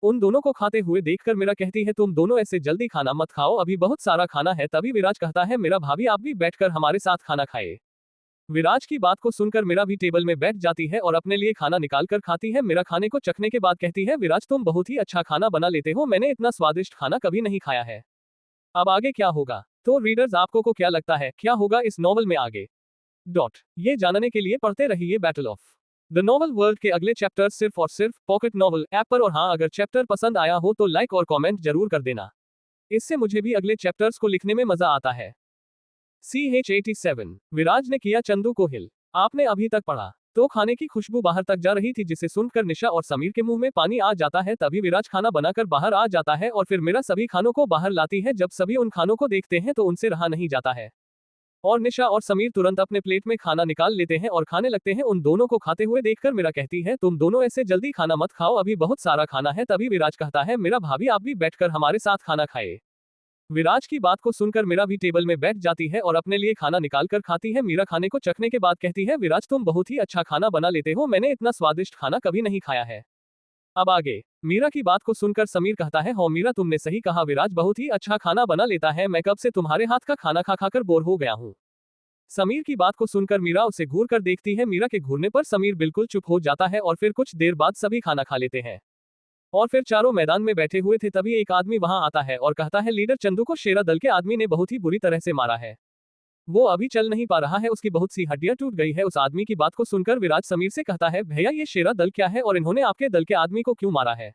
उन दोनों को खाते हुए देखकर मीरा कहती है, तुम दोनों ऐसे जल्दी खाना मत खाओ, अभी बहुत सारा खाना है। तभी विराज कहता है, मेरा भाभी आप भी बैठकर हमारे साथ खाना खाए। विराज की बात को सुनकर मीरा भी टेबल में बैठ जाती है और अपने लिए खाना निकाल कर खाती है। मीरा खाने को चखने के बाद कहती है, विराज तुम बहुत ही अच्छा खाना बना लेते हो, मैंने इतना स्वादिष्ट खाना कभी नहीं खाया है। अब आगे क्या होगा तो रीडर्स आपको को क्या लगता है क्या होगा इस नॉवल में आगे ये जानने के लिए पढ़ते रहिए battle of the novel world के अगले चैप्टर सिर्फ और सिर्फ पॉकेट नॉवल ऐप पर। और हाँ, अगर चैप्टर पसंद आया हो तो लाइक और कमेंट जरूर कर देना, इससे मुझे भी अगले चैप्टर्स को लिखने में मजा आता है। CH87 विराज ने किया चंदू को हिल। आपने अभी तक पढ़ा तो खाने की खुशबू बाहर तक जा रही थी, जिसे सुनकर निशा और समीर के मुंह में पानी आ जाता है। तभी विराज खाना बनाकर बाहर आ जाता है और फिर मीरा सभी खानों को बाहर लाती है। जब सभी उन खानों को देखते हैं तो उनसे रहा नहीं जाता है और निशा और समीर तुरंत अपने प्लेट में खाना निकाल लेते हैं और खाने लगते हैं। उन दोनों को खाते हुए देखकर मीरा कहती है, तुम दोनों ऐसे जल्दी खाना मत खाओ, अभी बहुत सारा खाना है। तभी विराज कहता है, मेरा भाभी आप भी बैठकर हमारे साथ खाना खाए। विराज की बात को सुनकर मीरा भी टेबल में बैठ जाती है और अपने लिए खाना निकाल कर खाती है। मीरा खाने को चखने के बाद कहती है, विराज तुम बहुत ही अच्छा खाना बना लेते हो, मैंने इतना स्वादिष्ट खाना कभी नहीं खाया है। अब आगे मीरा की बात को सुनकर समीर कहता है, हो मीरा तुमने सही कहा, विराज बहुत ही अच्छा खाना बना लेता है, मैं कब से तुम्हारे हाथ का खाना खा खाकर बोर हो गया हूँ। समीर की बात को सुनकर मीरा उसे घूर कर देखती है। मीरा के घूरने पर समीर बिल्कुल चुप हो जाता है और फिर कुछ देर बाद सभी खाना खा लेते हैं और फिर चारों मैदान में बैठे हुए थे। तभी एक आदमी वहां आता है और कहता है, लीडर चंदू को शेरा दल के आदमी ने बहुत ही बुरी तरह से मारा है, वो अभी चल नहीं पा रहा है, उसकी बहुत सी हड्डियां टूट गई है। उस आदमी की बात को सुनकर विराज समीर से कहता है, भैया ये शेरा दल क्या है और इन्होंने आपके दल के आदमी को क्यों मारा है।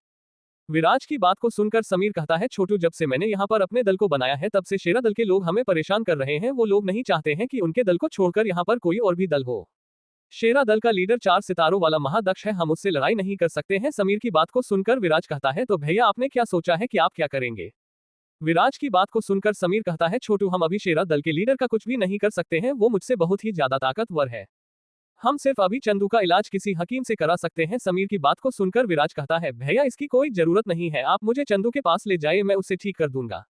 विराज की बात को सुनकर समीर कहता है, छोटू जब से मैंने यहाँ पर अपने दल को बनाया है तब से शेरा दल के लोग हमें परेशान कर रहे हैं, वो लोग नहीं चाहते हैं कि उनके दल को छोड़कर यहाँ पर कोई और भी दल हो। शेरा दल का लीडर 4 सितारों वाला महादक्ष है, हम उससे लड़ाई नहीं कर सकते हैं। समीर की बात को सुनकर विराज कहता है, तो भैया आपने क्या सोचा है कि आप क्या करेंगे। विराज की बात को सुनकर समीर कहता है, छोटू हम अभी शेरा दल के लीडर का कुछ भी नहीं कर सकते हैं, वो मुझसे बहुत ही ज्यादा ताकतवर है, हम सिर्फ अभी चंदू का इलाज किसी हकीम से करा सकते हैं। समीर की बात को सुनकर विराज कहता है, भैया इसकी कोई जरूरत नहीं है, आप मुझे चंदू के पास ले जाइए, मैं उसे ठीक कर दूंगा।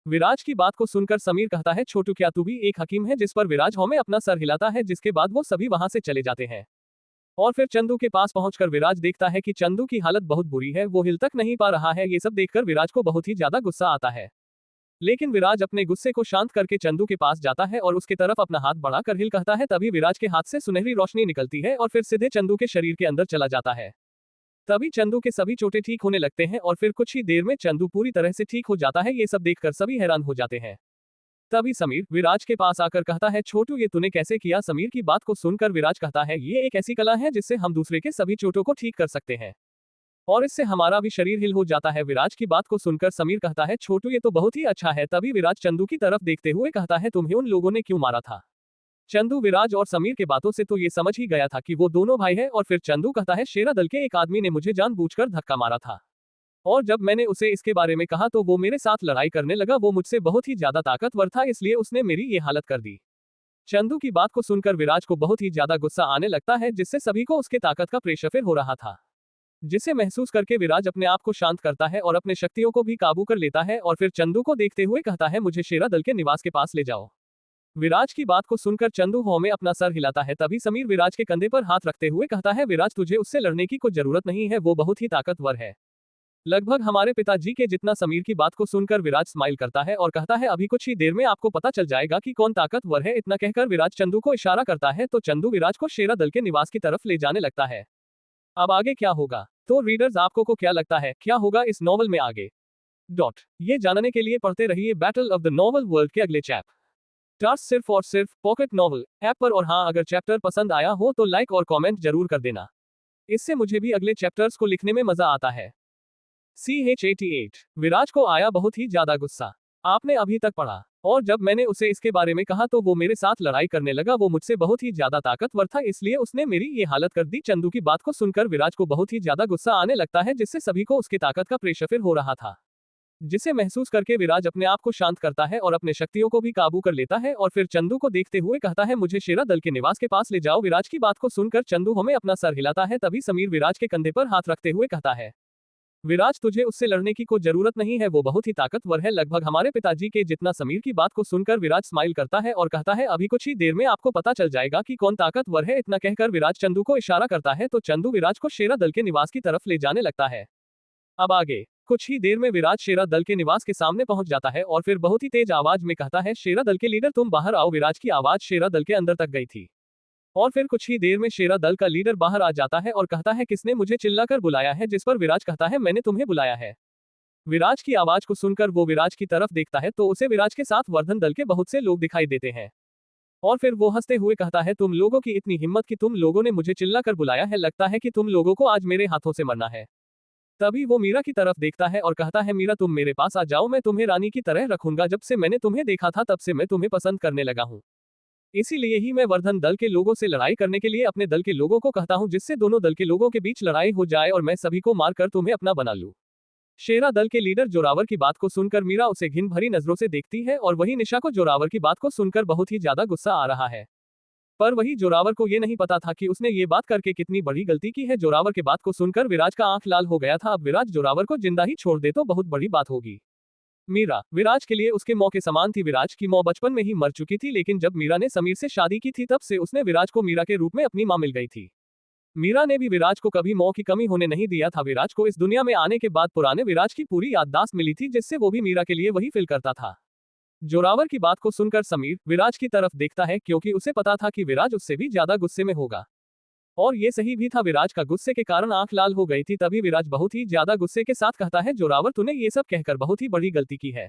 विराज की बात को सुनकर समीर कहता है, छोटू क्या तू भी एक हकीम है। जिस पर विराज हौ में अपना सर हिलाता है, जिसके बाद वो सभी वहां से चले जाते हैं और फिर चंदू के पास पहुंचकर विराज देखता है कि चंदू की हालत बहुत बुरी है, वो हिल तक नहीं पा रहा है। ये सब देखकर विराज को बहुत ही ज्यादा गुस्सा आता है, लेकिन विराज अपने गुस्से को शांत करके चंदू के पास जाता है और उसके तरफ अपना हाथ बढ़ाकर हिल कहता है। तभी विराज के हाथ से सुनहरी रोशनी निकलती है और फिर सीधे चंदू के शरीर के अंदर चला जाता है। तभी चंदू के सभी चोटें ठीक होने लगते हैं और फिर कुछ ही देर में चंदू पूरी तरह से ठीक हो जाता है। ये सब देखकर सभी हैरान हो जाते हैं। तभी समीर विराज के पास आकर कहता है, छोटू ये तूने कैसे किया? समीर की बात को सुनकर विराज कहता है, ये एक ऐसी कला है जिससे हम दूसरे के सभी चोटों को ठीक कर सकते हैं और इससे हमारा भी शरीर हिल हो जाता है। विराज की बात को सुनकर समीर कहता है, छोटू ये तो बहुत ही अच्छा है। तभी विराज चंदू की तरफ देखते हुए कहता है, तुम्हें उन लोगों ने क्यों मारा था? चंदू विराज और समीर के बातों से तो ये समझ ही गया था कि वो दोनों भाई है। और फिर चंदू कहता है, शेरा दल के एक आदमी ने मुझे जानबूझकर धक्का मारा था और जब मैंने उसे इसके बारे में कहा तो वो मेरे साथ लड़ाई करने लगा। वो मुझसे बहुत ही ज्यादा ताकतवर था, इसलिए उसने मेरी ये हालत कर दी। चंदू की बात को सुनकर विराज को बहुत ही ज्यादा गुस्सा आने लगता है, जिससे सभी को उसके ताकत का प्रेशर हो रहा था, जिसे महसूस करके विराज अपने आप को शांत करता है और अपने शक्तियों को भी काबू कर लेता है। और फिर चंदू को देखते हुए कहता है, मुझे शेरा दल के निवास के पास ले जाओ। विराज की बात को सुनकर चंदू हौ में अपना सर हिलाता है। तभी समीर विराज के कंधे पर हाथ रखते हुए कहता है, विराज तुझे उससे लड़ने की कोई जरूरत नहीं है, वो बहुत ही ताकतवर है, लगभग हमारे पिताजी के जितना। समीर की बात को सुनकर विराज स्माइल करता है और कहता है, अभी कुछ ही देर में आपको पता चल जाएगा कि कौन ताकतवर है। इतना कहकर विराज चंदू को इशारा करता है तो चंदू विराज को शेरा दल के निवास की तरफ ले जाने लगता है। अब आगे क्या होगा? तो रीडर्स आपको को क्या लगता है क्या होगा इस नॉवल में आगे? ये जानने के लिए पढ़ते रहिए battle of the novel world के अगले चैप्टर्स सिर्फ और सिर्फ पॉकेट नॉवल ऐप पर। और हाँ, अगर चैप्टर पसंद आया हो तो लाइक और कमेंट जरूर कर देना, इससे मुझे भी अगले चैप्टर्स को लिखने में मजा आता है। CH88 विराज को आया बहुत ही ज्यादा गुस्सा। आपने अभी तक पढ़ा और जब मैंने उसे इसके बारे में कहा तो वो मेरे साथ लड़ाई करने लगा। वो मुझसे बहुत ही ज्यादा ताकतवर था, इसलिए उसने मेरी ये हालत कर दी। चंदू की बात को सुनकर विराज को बहुत ही ज्यादा गुस्सा आने लगता है, जिससे सभी को उसके ताकत का प्रेशर हो रहा था, जिसे महसूस करके विराज अपने आप को शांत करता है और अपने शक्तियों को भी काबू कर लेता है। और फिर चंदू को देखते हुए कहता है, मुझे शेरा दल के निवास के पास ले जाओ। विराज की बात को सुनकर चंदू हमें अपना सर हिलाता है। तभी समीर विराज के कंधे पर हाथ रखते हुए कहता है, विराज तुझे उससे लड़ने की कोई जरूरत नहीं है, वो बहुत ही ताकतवर है, लगभग हमारे पिताजी के जितना। समीर की बात को सुनकर विराज स्माइल करता है और कहता है, अभी कुछ ही देर में आपको पता चल जाएगा कि कौन ताकतवर है। इतना कहकर विराज चंदू को इशारा करता है तो चंदू विराज को शेरा दल के निवास की तरफ ले जाने लगता है। अब आगे कुछ ही देर में विराज शेरा दल के निवास के सामने पहुंच जाता है और फिर बहुत ही तेज आवाज में कहता है, शेरा दल के लीडर तुम बाहर आओ। विराज की आवाज शेरा दल के अंदर तक गई थी और फिर कुछ ही देर में शेरा दल का लीडर बाहर आ जाता है और कहता है, किसने मुझे चिल्लाकर बुलाया है? जिस पर विराज कहता है, मैंने तुम्हें बुलाया है। विराज की आवाज को सुनकर वो विराज की तरफ देखता है तो उसे विराज के साथ वर्धन दल के बहुत से लोग दिखाई देते हैं और फिर वो हंसते हुए कहता है, तुम लोगों की इतनी हिम्मत कि तुम लोगों ने मुझे चिल्लाकर बुलाया है, लगता है कि तुम लोगों को आज मेरे हाथों से मरना है। तभी वो मीरा की तरफ देखता है और कहता है, मीरा तुम मेरे पास आ जाओ, मैं तुम्हें रानी की तरह रखूंगा। जब से मैंने तुम्हें देखा था तब से मैं तुम्हें पसंद करने लगा हूँ, इसीलिए ही मैं वर्धन दल के लोगों से लड़ाई करने के लिए अपने दल के लोगों को कहता हूँ, जिससे दोनों दल के लोगों के बीच लड़ाई हो जाए और मैं सभी को मारकर तुम्हें अपना बना लूं। शेरा दल के लीडर जोरावर की बात को सुनकर मीरा उसे घिन भरी नजरों से देखती है और वही निशा को जोरावर की बात को सुनकर बहुत ही ज्यादा गुस्सा आ रहा है। पर वही जोरावर को ये नहीं पता था कि उसने ये बात करके कितनी बड़ी गलती की है। जोरावर की बात को सुनकर विराज का आंख लाल हो गया था। अब विराज जोरावर को जिंदा ही छोड़ दे तो बहुत बड़ी बात होगी। मीरा विराज के लिए उसके मौं के समान थी। विराज की मौं बचपन में ही मर चुकी थी, लेकिन जब मीरा ने समीर से शादी की थी तब से उसने विराज को मीरा के रूप में अपनी मां मिल गई थी। मीरा ने भी विराज को कभी मौं की कमी होने नहीं दिया था। विराज को इस दुनिया में आने के बाद पुराने विराज की पूरी याददाश्त मिली थी, जिससे वो भी मीरा के लिए वही फील करता था। जोरावर की बात को सुनकर समीर विराज की तरफ देखता है, क्योंकि उसे पता था कि विराज उससे भी ज्यादा गुस्से में होगा और ये सही भी था। विराज का गुस्से के कारण आंख लाल हो गई थी। तभी विराज बहुत ही ज्यादा गुस्से के साथ कहता है, जोरावर तूने ये सब कहकर बहुत ही बड़ी गलती की है।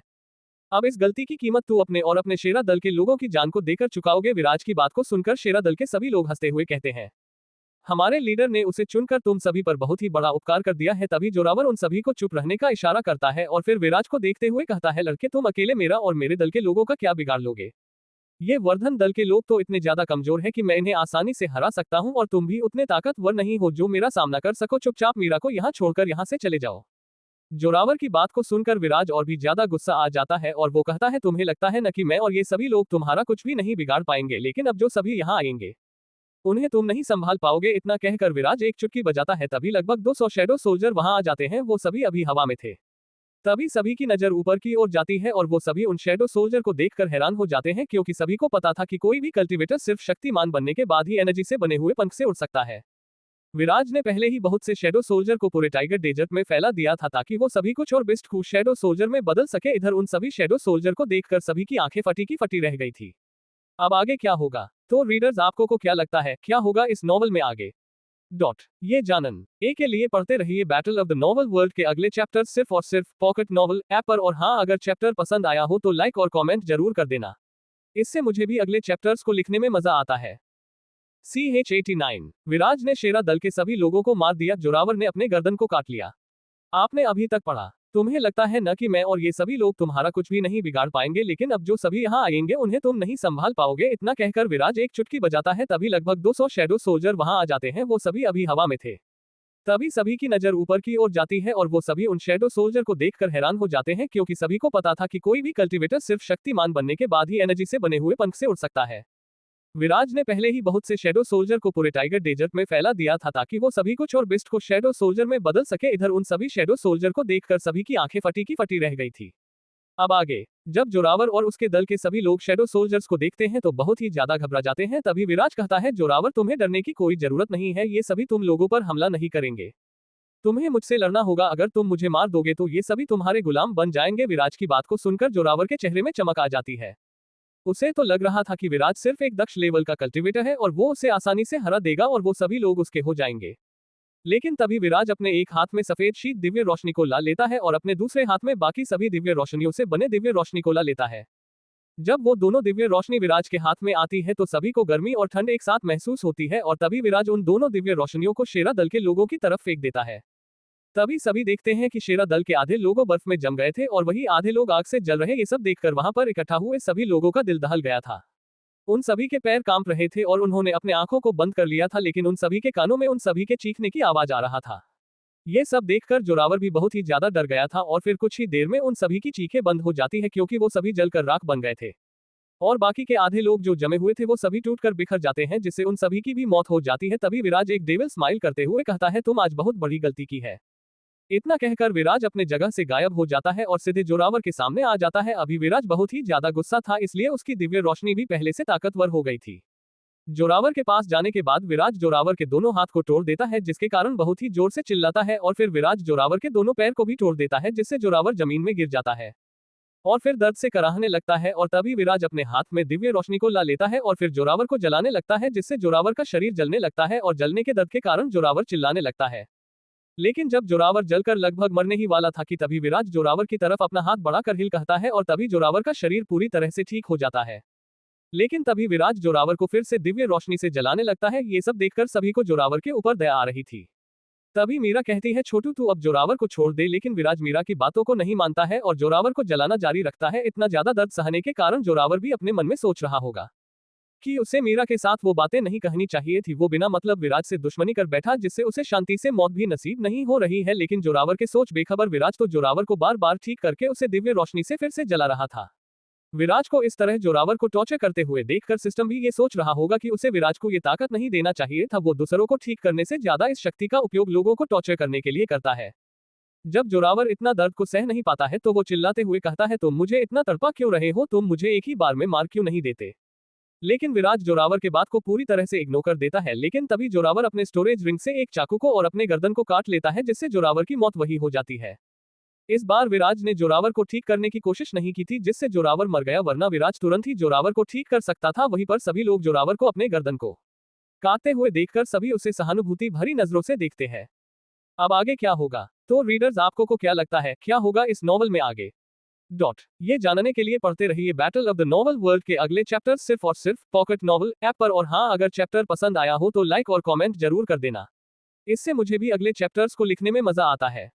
अब इस गलती की कीमत तू अपने और अपने शेरा दल के लोगों की जान को देकर चुकाओगे। विराज की बात को सुनकर शेरा दल के सभी लोग हंसते हुए कहते हैं, हमारे लीडर ने उसे चुनकर तुम सभी पर बहुत ही बड़ा उपकार कर दिया है। तभी जोरावर उन सभी को चुप रहने का इशारा करता है और फिर विराज को देखते हुए कहता है, लड़के तुम अकेले मेरा और मेरे दल के लोगों का क्या बिगाड़ लोगे? ये वर्धन दल के लोग तो इतने ज्यादा कमजोर है कि मैं इन्हें आसानी से हरा सकता हूँ और तुम भी उतने ताकतवर नहीं हो जो मेरा सामना कर सको। चुपचाप मीरा को यहाँ छोड़कर यहाँ से चले जाओ। जोरावर की बात को सुनकर विराज और भी ज्यादा गुस्सा आ जाता है और वो कहता है, तुम्हें लगता है न कि मैं और ये सभी लोग तुम्हारा कुछ भी नहीं बिगाड़ पाएंगे, लेकिन अब जो सभी यहाँ आएंगे उन्हें तुम नहीं संभाल पाओगे। इतना कहकर विराज एक चुटकी बजाता है। तभी लगभग 200 शैडो सोल्जर वहां आ जाते हैं। वो सभी अभी हवा में थे। तभी सभी की नजर ऊपर की ओर जाती है और वो सभी उन शैडो सोल्जर को देखकर हैरान हो जाते हैं, क्योंकि सभी को पता था कि कोई भी कल्टीवेटर सिर्फ शक्तिमान बनने के बाद ही एनर्जी से बने हुए पंख से उड़ सकता है। विराज ने पहले ही बहुत से शैडो सोल्जर को पूरे टाइगर डेजर्ट में फैला दिया था ताकि वो सभी कुछ और बेस्ट खुश शैडो सोल्जर में बदल सके। इधर उन सभी शैडो सोल्जर को देखकर सभी की आंखें फटी की फटी रह गई थी। अब आगे क्या होगा? तो रीडर्स आपको को क्या लगता है क्या होगा इस नॉवल में आगे? ये जानन ए के लिए पढ़ते रहिए battle of the novel world के अगले चैप्टर सिर्फ और सिर्फ पॉकेट नॉवल ऐप पर। और हाँ, अगर चैप्टर पसंद आया हो तो लाइक और कमेंट जरूर कर देना, इससे मुझे भी अगले चैप्टर्स को लिखने में मजा आता है। CH89 विराज ने शेरा दल के सभी लोगों को मार दिया, जोरावर ने अपने गर्दन को काट लिया। आपने अभी तक पढ़ा, तुम्हें लगता है न कि मैं और ये सभी लोग तुम्हारा कुछ भी नहीं बिगाड़ पाएंगे, लेकिन अब जो सभी यहाँ आएंगे उन्हें तुम नहीं संभाल पाओगे। इतना कहकर विराज एक चुटकी बजाता है, तभी लगभग 200 शैडो सोल्जर वहां आ जाते हैं। वो सभी अभी हवा में थे, तभी सभी की नजर ऊपर की ओर जाती है और वो सभी उन शैडो सोल्जर को देखकर हैरान हो जाते हैं, क्योंकि सभी को पता था कि कोई भी कल्टीवेटर सिर्फ शक्तिमान बनने के बाद ही एनर्जी से बने हुए पंख से उड़ सकता है। विराज ने पहले ही बहुत से शैडो सोल्जर को पूरे टाइगर डेजर्ट में फैला दिया था ताकि वो सभी कुछ और बिस्ट को शैडो सोल्जर में बदल सके। इधर उन सभी शैडो सोल्जर को देखकर सभी की आंखें फटी की फटी रह गई थी। अब आगे जब जोरावर और उसके दल के सभी लोग शैडो सोल्जर्स को देखते हैं तो बहुत ही ज्यादा घबरा जाते हैं। तभी विराज कहता है, जोरावर तुम्हें डरने की कोई जरूरत नहीं है, ये सभी तुम लोगों पर हमला नहीं करेंगे, तुम्हें मुझसे लड़ना होगा। अगर तुम मुझे मार दोगे तो ये सभी तुम्हारे गुलाम बन जाएंगे। विराज की बात को सुनकर जोरावर के चेहरे में चमक आ जाती है। उसे तो लग रहा था कि विराज सिर्फ एक दक्ष लेवल का कल्टीवेटर है और वो उसे आसानी से हरा देगा और वो सभी लोग उसके हो जाएंगे। लेकिन तभी विराज अपने एक हाथ में सफेद शीत दिव्य रोशनी को ला लेता है और अपने दूसरे हाथ में बाकी सभी दिव्य रोशनियों से बने दिव्य रोशनी को ला लेता है। जब वो दोनों दिव्य रोशनी विराज के हाथ में आती है तो सभी को गर्मी और ठंड एक साथ महसूस होती है और तभी विराज उन दोनों दिव्य रोशनियों को शेरा दल के लोगों की तरफ फेंक देता है। तभी सभी देखते हैं कि शेरा दल के आधे लोगों बर्फ में जम गए थे और वही आधे लोग आग से जल रहे। ये सब देखकर वहां पर इकट्ठा हुए सभी लोगों का दिल दहल गया था। उन सभी के पैर कांप रहे थे और उन्होंने अपने आंखों को बंद कर लिया था, लेकिन उन सभी के कानों में उन सभी के चीखने की आवाज आ रहा था। ये सब देखकर जोरावर भी बहुत ही ज्यादा डर गया था और फिर कुछ ही देर में उन सभी की चीखें बंद हो जाती है, क्योंकि वो सभी जलकर राख बन गए थे और बाकी के आधे लोग जो जमे हुए थे वो सभी टूटकर बिखर जाते हैं, जिससे उन सभी की भी मौत हो जाती है। तभी विराज एक डेविल स्माइल करते हुए कहता है, तुम आज बहुत बड़ी गलती की है। इतना कहकर विराज अपने जगह से गायब हो जाता है और सीधे जोरावर के सामने आ जाता है। अभी विराज बहुत ही ज्यादा गुस्सा था, इसलिए उसकी दिव्य रोशनी भी पहले से ताकतवर हो गई थी। जोरावर के पास जाने के बाद विराज जोरावर के दोनों हाथ को तोड़ देता है, जिसके कारण बहुत ही जोर से चिल्लाता है और फिर विराज जोरावर के दोनों पैर को भी तोड़ देता है, जिससे जोरावर जमीन में गिर जाता है और फिर दर्द से कराहने लगता है। और तभी विराज अपने हाथ में दिव्य रोशनी को ला लेता है और फिर जोरावर को जलाने लगता है, जिससे जोरावर का शरीर जलने लगता है और जलने के दर्द के कारण जोरावर चिल्लाने लगता है। लेकिन जब जोरावर जलकर लगभग मरने ही वाला था कि तभी विराज जोरावर की तरफ अपना हाथ बढ़ाकर हिल कहता है और तभी जोरावर का शरीर पूरी तरह से ठीक हो जाता है। लेकिन तभी विराज जोरावर को फिर से दिव्य रोशनी से जलाने लगता है। ये सब देखकर सभी को जोरावर के ऊपर दया आ रही थी। तभी मीरा कहती है, छोटू तू अब जोरावर को छोड़ दे, लेकिन विराज मीरा की बातों को नहीं मानता है और जोरावर को जलाना जारी रखता है। इतना ज्यादा दर्द सहने के कारण जोरावर भी अपने मन में सोच रहा होगा कि उसे मीरा के साथ वो बातें नहीं कहनी चाहिए थी। वो बिना मतलब विराज से दुश्मनी कर बैठा, जिससे उसे शांति से मौत भी नसीब नहीं हो रही है। लेकिन जोरावर के सोच बेखबर विराज तो जोरावर को बार बार ठीक करके उसे दिव्य रोशनी से फिर से जला रहा था। विराज को इस तरह जोरावर को टॉर्चर करते हुए देखकर सिस्टम भी ये सोच रहा होगा कि उसे विराज को ये ताकत नहीं देना चाहिए था। वो दूसरों को ठीक करने से ज्यादा इस शक्ति का उपयोग लोगों को टॉर्चर करने के लिए करता है। जब जोरावर इतना दर्द को सह नहीं पाता है तो वो चिल्लाते हुए कहता है, तुम मुझे इतना तड़पा क्यों रहे हो, तुम मुझे एक ही बार में मार क्यों नहीं देते। लेकिन विराज जोरावर के बात को पूरी तरह से इग्नोर कर देता है। लेकिन तभी जोरावर अपने स्टोरेज रिंग से एक चाकू को और अपने गर्दन को काट लेता है, जिससे जोरावर की मौत वही हो जाती है। इस बार विराज ने जोरावर को ठीक करने की कोशिश नहीं की थी, जिससे जोरावर मर गया, वरना विराज तुरंत ही जोरावर को ठीक कर सकता था। वहीं पर सभी लोग जोरावर को अपने गर्दन को काटते हुए देखकर सभी उसे सहानुभूति भरी नजरों से देखते हैं। अब आगे क्या होगा, तो रीडर्स आपको को क्या लगता है क्या होगा इस नॉवल में आगे? ये जानने के लिए पढ़ते रहिए battle of the novel world के अगले चैप्टर सिर्फ और सिर्फ पॉकेट नॉवल ऐप पर। और हाँ, अगर चैप्टर पसंद आया हो तो लाइक और कमेंट जरूर कर देना, इससे मुझे भी अगले चैप्टर्स को लिखने में मजा आता है।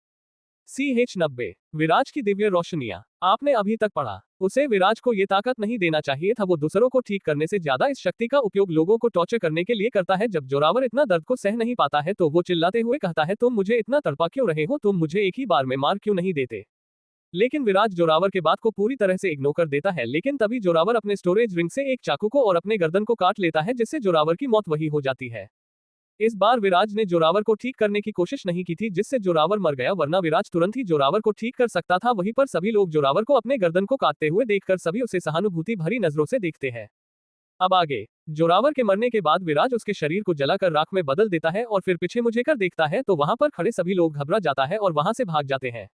CH90 विराज की दिव्य रोशनियां आपने अभी तक पढ़ा, उसे विराज को ये ताकत नहीं देना चाहिए था। वो दूसरों को ठीक करने से ज्यादा इस शक्ति का उपयोग लोगों को टॉर्चर करने के लिए करता है। जब जोरावर इतना दर्द को सह नहीं पाता है तो वो चिल्लाते हुए कहता है, तुम मुझे इतना तड़पा क्यों रहे हो, तुम मुझे एक ही बार में मार क्यों नहीं देते। लेकिन विराज जोरावर के बात को पूरी तरह से इग्नोर कर देता है। लेकिन तभी जोरावर अपने स्टोरेज रिंग से एक चाकू को और अपने गर्दन को काट लेता है, जिससे जोरावर की मौत वही हो जाती है। इस बार विराज ने जोरावर को ठीक करने की कोशिश नहीं की थी, जिससे जोरावर मर गया, वरना विराज तुरंत ही जोरावर को ठीक कर सकता था। वहीं पर सभी लोग जोरावर को अपने गर्दन को काटते हुए देखकर सभी उसे सहानुभूति भरी नजरों से देखते हैं। अब आगे जोरावर के मरने के बाद विराज उसके शरीर को जलाकर राख में बदल देता है और फिर पीछे मुझे कर देखता है तो वहां पर खड़े सभी लोग घबरा जाता है और वहां से भाग जाते हैं।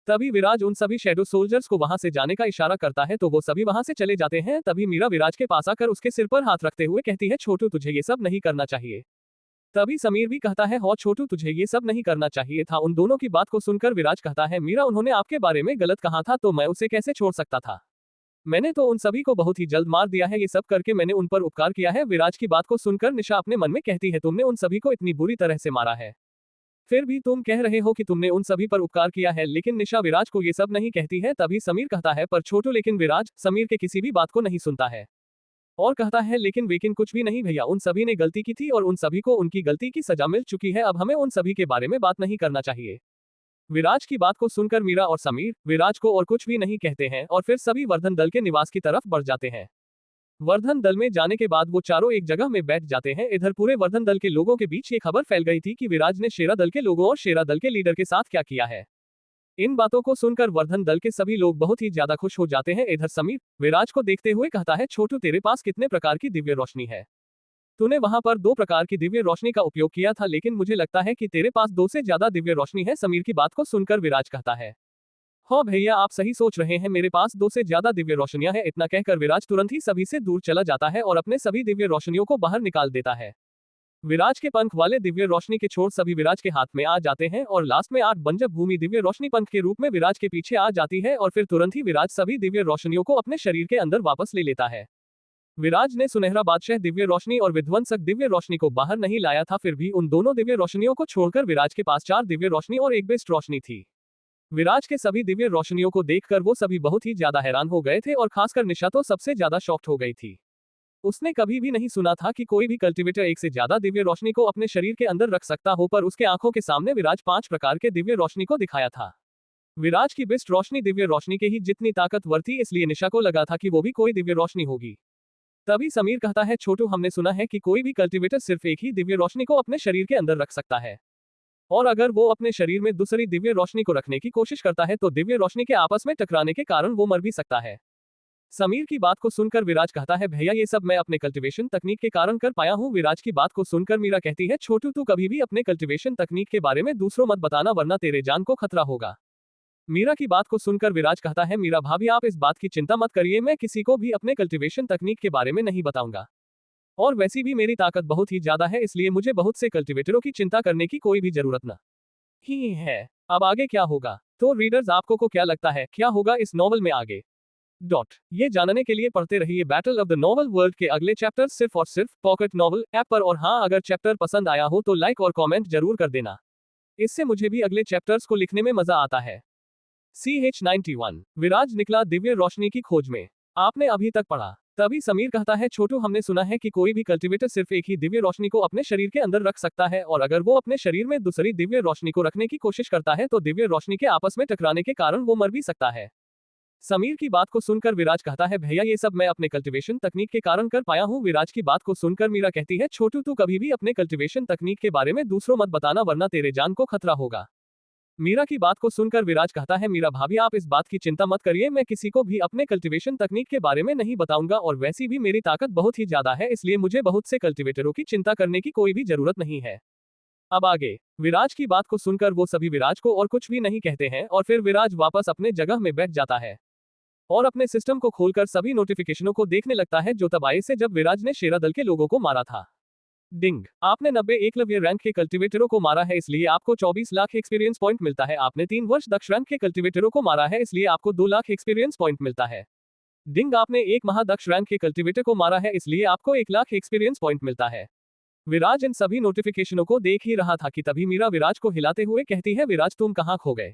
तभी विराज उन सभी शैडो सोल्जर्स को वहां से जाने का इशारा करता है तो वो सभी वहां से चले जाते हैं। तभी मीरा विराज के पास आकर उसके सिर पर हाथ रखते हुए कहती है, छोटू तुझे ये सब नहीं करना चाहिए। तभी समीर भी कहता है, हो छोटू तुझे ये सब नहीं करना चाहिए था। उन दोनों की बात को सुनकर विराज कहता है, मीरा उन्होंने आपके बारे में गलत कहा था तो मैं उसे कैसे छोड़ सकता था। मैंने तो उन सभी को बहुत ही जल्द मार दिया है, ये सब करके मैंने उन पर उपकार किया है। विराज की बात को सुनकर निशा अपने मन में कहती है, तुमने उन सभी को इतनी बुरी तरह से मारा है, फिर भी तुम कह रहे हो कि तुमने उन सभी पर उपकार किया है। लेकिन निशा विराज को ये सब नहीं कहती है। तभी समीर कहता है, पर छोटू लेकिन विराज समीर के किसी भी बात को नहीं सुनता है और कहता है, लेकिन कुछ भी नहीं भैया, उन सभी ने गलती की थी और उन सभी को उनकी गलती की सजा मिल चुकी है। अब हमें उन सभी के बारे में बात नहीं करना चाहिए। विराज की बात को सुनकर मीरा और समीर विराज को और कुछ भी नहीं कहते हैं और फिर सभी वर्धन दल के निवास की तरफ बढ़ जाते हैं। वर्धन दल में जाने के बाद वो चारों एक जगह में बैठ जाते हैं। इधर पूरे वर्धन दल के लोगों के बीच ये खबर फैल गई थी कि विराज ने शेरा दल के लोगों और शेरा दल के लीडर के साथ क्या किया है। इन बातों को सुनकर वर्धन दल के सभी लोग बहुत ही ज्यादा खुश हो जाते हैं। इधर समीर विराज को देखते हुए कहता है, छोटू तेरे पास कितने प्रकार की दिव्य रोशनी है। तूने वहां पर 2 प्रकार की दिव्य रोशनी का उपयोग किया था, लेकिन मुझे लगता है कि तेरे पास 2 से ज्यादा दिव्य रोशनी है। समीर की बात को सुनकर विराज कहता है, हो भैया आप सही सोच रहे हैं, मेरे पास 2 से ज्यादा दिव्य रोशनियां हैं। इतना कहकर विराज तुरंत ही सभी से दूर चला जाता है और अपने सभी दिव्य रोशनियों को बाहर निकाल देता है। विराज के पंख वाले दिव्य रोशनी के छोर सभी विराज के हाथ में आ जाते हैं और लास्ट में 8 बंजर भूमि दिव्य रोशनी पंख के रूप में विराज के पीछे आ जाती है और फिर तुरंत ही विराज सभी दिव्य रोशनियों को अपने शरीर के अंदर वापस ले लेता है। विराज ने सुनहरा बादशाह दिव्य रोशनी और विध्वंसक दिव्य रोशनी को बाहर नहीं लाया था, फिर भी उन दोनों दिव्य रोशनियों को छोड़कर विराज के पास 4 दिव्य रोशनी और एक बेस्ट रोशनी थी। विराज के सभी दिव्य रोशनियों को देखकर वो सभी बहुत ही ज्यादा हैरान हो गए थे और खासकर निशा तो सबसे ज्यादा शॉक्ड हो गई थी। उसने कभी भी नहीं सुना था कि कोई भी कल्टीवेटर एक से ज्यादा दिव्य रोशनी को अपने शरीर के अंदर रख सकता हो, पर उसके आंखों के सामने विराज 5 प्रकार के दिव्य रोशनी को दिखाया था। विराज की बेस्ट रोशनी दिव्य रोशनी के ही जितनी ताकतवर थी, इसलिए निशा को लगा था कि वो भी कोई दिव्य रोशनी होगी। तभी समीर कहता है, छोटू हमने सुना है कि कोई भी कल्टीवेटर सिर्फ एक ही दिव्य रोशनी को अपने शरीर के अंदर रख सकता है, और अगर वो अपने शरीर में दूसरी दिव्य रोशनी को रखने की कोशिश करता है तो दिव्य रोशनी के आपस में टकराने के कारण वो मर भी सकता है। समीर की बात को सुनकर विराज कहता है, भैया ये सब मैं अपने कल्टीवेशन तकनीक के कारण कर पाया हूँ। विराज की बात को सुनकर मीरा कहती है, छोटू तू कभी भी अपने कल्टीवेशन तकनीक के बारे में दूसरों मत बताना, वरना तेरे जान को खतरा होगा। मीरा की बात को सुनकर विराज कहता है, मीरा भाभी आप इस बात की चिंता मत करिए, मैं किसी को भी अपने कल्टीवेशन तकनीक के बारे में नहीं बताऊंगा, और वैसी भी मेरी ताकत बहुत ही ज्यादा है, इसलिए मुझे बहुत से कल्टीवेटरों की चिंता करने की कोई भी जरूरत न ही है। अब आगे क्या होगा तो रीडर्स आपको को क्या लगता है क्या होगा इस नॉवल में आगे ये जानने के लिए पढ़ते रहिए battle of the novel world के अगले चैप्टर सिर्फ और सिर्फ पॉकेट नॉवल ऐप पर। और हाँ, अगर चैप्टर पसंद आया हो तो लाइक और कमेंट जरूर कर देना, इससे मुझे भी अगले चैप्टर्स को लिखने में मजा आता है। CH91 विराज निकला दिव्य रोशनी की खोज में, आपने अभी तक पढ़ा। तभी समीर कहता है, छोटू हमने सुना है कि कोई भी कल्टीवेटर सिर्फ एक ही दिव्य रोशनी को अपने शरीर के अंदर रख सकता है, और अगर वो अपने शरीर में दूसरी दिव्य रोशनी को रखने की कोशिश करता है तो दिव्य रोशनी के आपस में टकराने के कारण वो मर भी सकता है। समीर की बात को सुनकर विराज कहता है, भैया ये सब मैं अपने कल्टीवेशन तकनीक के कारण कर पाया हूँ। विराज की बात को सुनकर मीरा कहती है, छोटू तू कभी भी अपने कल्टीवेशन तकनीक के बारे में दूसरों मत बताना, वरना तेरे जान को खतरा होगा। मीरा की बात को सुनकर विराज कहता है, मीरा भाभी आप इस बात की चिंता मत करिए, मैं किसी को भी अपने कल्टीवेशन तकनीक के बारे में नहीं बताऊंगा, और वैसी भी मेरी ताकत बहुत ही ज्यादा है, इसलिए मुझे बहुत से कल्टीवेटरों की चिंता करने की कोई भी जरूरत नहीं है। अब आगे विराज की बात को सुनकर वो सभी विराज को और कुछ भी नहीं कहते हैं, और फिर विराज वापस अपने जगह में बैठ जाता है और अपने सिस्टम को खोलकर सभी नोटिफिकेशनों को देखने लगता है जो तब आए से जब विराज ने शेरा दल के लोगों को मारा था। डिंग, आपने 90 एकलव्य रैंक के कल्टीवेटरों को मारा है, इसलिए आपको 24 लाख एक्सपीरियंस पॉइंट मिलता है। आपने 3 वर्ष दक्ष रैंक के कल्टीवेटरों को मारा है, इसलिए आपको 2 लाख एक्सपीरियंस पॉइंट मिलता है। डिंग, आपने 1 महादक्ष रैंक के कल्टीवेटर को मारा है, इसलिए आपको 1 लाख एक्सपीरियंस पॉइंट मिलता है। विराज इन सभी नोटिफिकेशनों को देख ही रहा था कि तभी मीरा विराज को हिलाते हुए कहती है, विराज तुम कहाँ खो गए।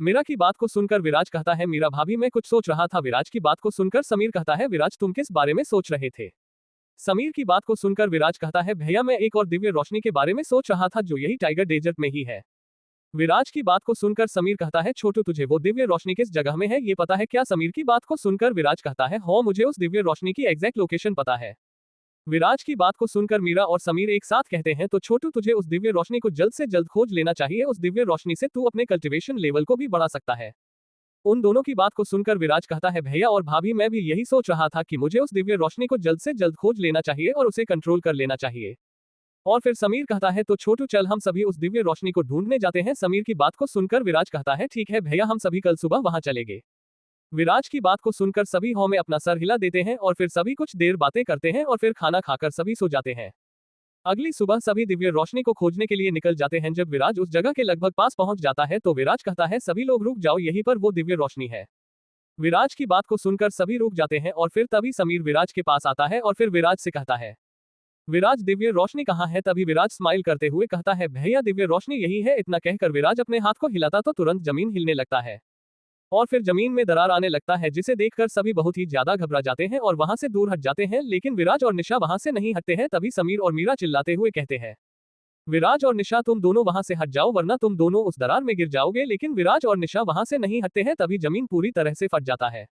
मीरा की बात को सुनकर विराज कहता है, मीरा भाभी मैं कुछ सोच रहा था। विराज की बात को सुनकर समीर कहता है, विराज तुम किस बारे में सोच रहे थे। समीर की बात को सुनकर विराज कहता है, भैया मैं एक और दिव्य रोशनी के बारे में सोच रहा था जो यही टाइगर डेजर्ट में ही है। विराज की बात को सुनकर समीर कहता है, छोटू तुझे वो दिव्य रोशनी किस जगह में है ये पता है क्या। समीर की बात को सुनकर विराज कहता है, हो मुझे उस दिव्य रोशनी की एग्जैक्ट लोकेशन पता है। विराज की बात को सुनकर मीरा और समीर एक साथ कहते हैं, तो छोटू तुझे उस दिव्य रोशनी को जल्द से जल्द खोज लेना चाहिए, उस दिव्य रोशनी से तू अपने कल्टीवेशन लेवल को भी बढ़ा सकता है। उन दोनों की बात को सुनकर विराज कहता है, भैया और भाभी मैं भी यही सोच रहा था कि मुझे उस दिव्य रोशनी को जल्द से जल्द खोज लेना चाहिए और उसे कंट्रोल कर लेना चाहिए। और फिर समीर कहता है, तो छोटू चल हम सभी उस दिव्य रोशनी को ढूंढने जाते हैं। समीर की बात को सुनकर विराज कहता है, ठीक है भैया हम सभी कल सुबह वहां चलेंगे। विराज की बात को सुनकर सभी हॉ में अपना सर हिला देते हैं और फिर सभी कुछ देर बातें करते हैं और फिर खाना खाकर सभी सो जाते हैं। अगली सुबह सभी दिव्य रोशनी को खोजने के लिए निकल जाते हैं। जब विराज उस जगह के लगभग पास पहुंच जाता है तो विराज कहता है, सभी लोग रुक जाओ, यहीं पर वो दिव्य रोशनी है। विराज की बात को सुनकर सभी रुक जाते हैं और फिर तभी समीर विराज के पास आता है और फिर विराज से कहता है, विराज दिव्य रोशनी कहाँ है? तभी विराज स्माइल करते हुए कहता है, भैया दिव्य रोशनी यही है। इतना कहकर विराज अपने हाथ को हिलाता तो तुरंत जमीन हिलने लगता है और फिर जमीन में दरार आने लगता है, जिसे देखकर सभी बहुत ही ज्यादा घबरा जाते हैं और वहां से दूर हट जाते हैं। लेकिन विराज और निशा वहां से नहीं हटते हैं। तभी समीर और मीरा चिल्लाते हुए कहते हैं, विराज और निशा तुम दोनों वहां से हट जाओ वरना तुम दोनों उस दरार में गिर जाओगे। लेकिन विराज और निशा वहां से नहीं हटते हैं। तभी जमीन पूरी तरह से फट जाता है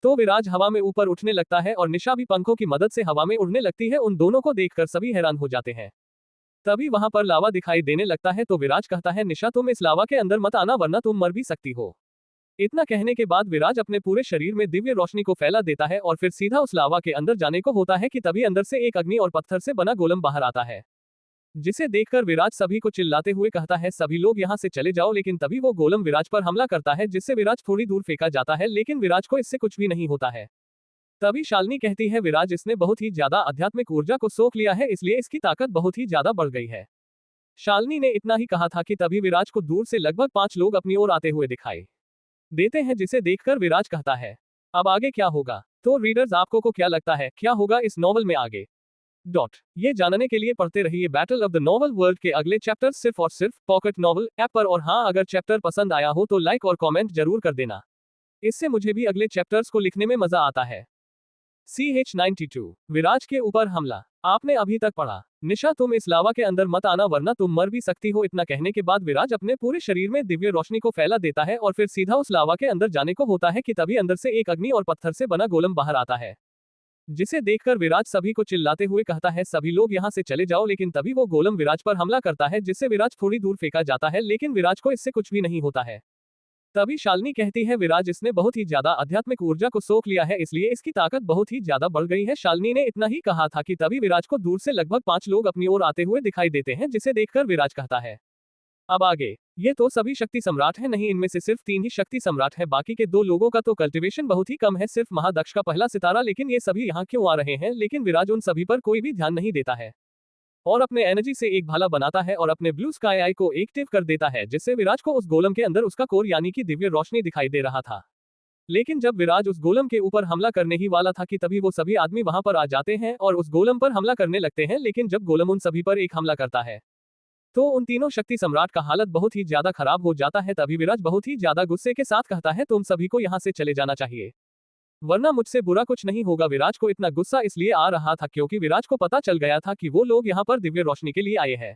तो विराज हवा में ऊपर उठने लगता है और निशा भी पंखों की मदद से हवा में उड़ने लगती है। उन दोनों को देखकर सभी हैरान हो जाते हैं। तभी वहां पर लावा दिखाई देने लगता है तो विराज कहता है, निशा तुम इस लावा के अंदर मत आना वरना तुम मर भी सकती हो। इतना कहने के बाद विराज अपने पूरे शरीर में दिव्य रोशनी को फैला देता है और फिर सीधा उस लावा के अंदर जाने को होता है कि तभी अंदर से एक अग्नि और पत्थर से बना गोलम बाहर आता है, जिसे देखकर विराज सभी को चिल्लाते हुए कहता है, सभी लोग यहाँ से चले जाओ। लेकिन तभी वो गोलम विराज पर हमला करता है, जिससे विराज थोड़ी दूर फेंका जाता है। लेकिन विराज को इससे कुछ भी नहीं होता है। तभी शालिनी कहती है, विराज इसने बहुत ही ज्यादा आध्यात्मिक ऊर्जा को सोख लिया है, इसलिए इसकी ताकत बहुत ही ज्यादा बढ़ गई है। शालिनी ने इतना ही कहा था कि तभी विराज को दूर से लगभग 5 लोग अपनी ओर आते हुए दिखाई देते हैं, जिसे देखकर विराज कहता है, अब आगे क्या होगा? तो रीडर्स आपको को क्या लगता है क्या होगा इस नॉवल में आगे? ये जानने के लिए पढ़ते रहिए battle of the novel world के अगले चैप्टर सिर्फ और सिर्फ पॉकेट नॉवल ऐप पर। और हाँ, अगर चैप्टर पसंद आया हो तो लाइक और कमेंट जरूर कर देना, इससे मुझे भी अगले चैप्टर्स को लिखने में मजा आता है। CH92 विराज के ऊपर हमला आपने अभी तक पढ़ा। निशा तुम इस लावा के अंदर मत आना वरना तुम मर भी सकती हो। इतना कहने के बाद विराज अपने पूरे शरीर में दिव्य रोशनी को फैला देता है और फिर सीधा उस लावा के अंदर जाने को होता है कि तभी अंदर से एक अग्नि और पत्थर से बना गोलम बाहर आता है, जिसे देखकर विराज सभी को चिल्लाते हुए कहता है, सभी लोग यहाँ से चले जाओ। लेकिन तभी वो गोलम विराज पर हमला करता है, जिससे विराज थोड़ी दूर फेंका जाता है। लेकिन विराज को इससे कुछ भी नहीं होता है। तभी शालिनी कहती है, विराज इसने बहुत ही ज्यादा आध्यात्मिक ऊर्जा को सोख लिया है, इसलिए इसकी ताकत बहुत ही ज्यादा बढ़ गई है। शालिनी ने इतना ही कहा था कि तभी विराज को दूर से लगभग 5 लोग अपनी ओर आते हुए दिखाई देते हैं, जिसे देखकर विराज कहता है, अब आगे। ये तो सभी शक्ति सम्राट है नहीं, इनमें से सिर्फ 3 ही शक्ति सम्राट है। बाकी के 2 लोगों का तो कल्टीवेशन बहुत ही कम है, सिर्फ महादक्ष का पहला सितारा। लेकिन ये सभी यहाँ क्यों आ रहे हैं? लेकिन विराज उन सभी पर कोई भी ध्यान नहीं देता है और अपने एनर्जी से एक भाला बनाता है और अपने ब्लू स्काई आई को एक्टिव कर देता है, जिससे विराज को उस गोलम के अंदर उसका कोर यानी कि दिव्य रोशनी दिखाई दे रहा था। लेकिन जब विराज उस गोलम के ऊपर हमला करने ही वाला था कि तभी वो सभी आदमी वहां पर आ जाते हैं और उस गोलम पर हमला करने लगते हैं। लेकिन जब गोलम उन सभी पर एक हमला करता है तो उन तीनों शक्ति सम्राट का हालत बहुत ही ज्यादा खराब हो जाता है। तभी विराज बहुत ही ज्यादा गुस्से के साथ कहता है, तुम सभी को यहाँ से चले जाना चाहिए वरना मुझसे बुरा कुछ नहीं होगा। विराज को इतना गुस्सा इसलिए आ रहा था क्योंकि विराज को पता चल गया था कि वो लोग यहाँ पर दिव्य रोशनी के लिए आए हैं।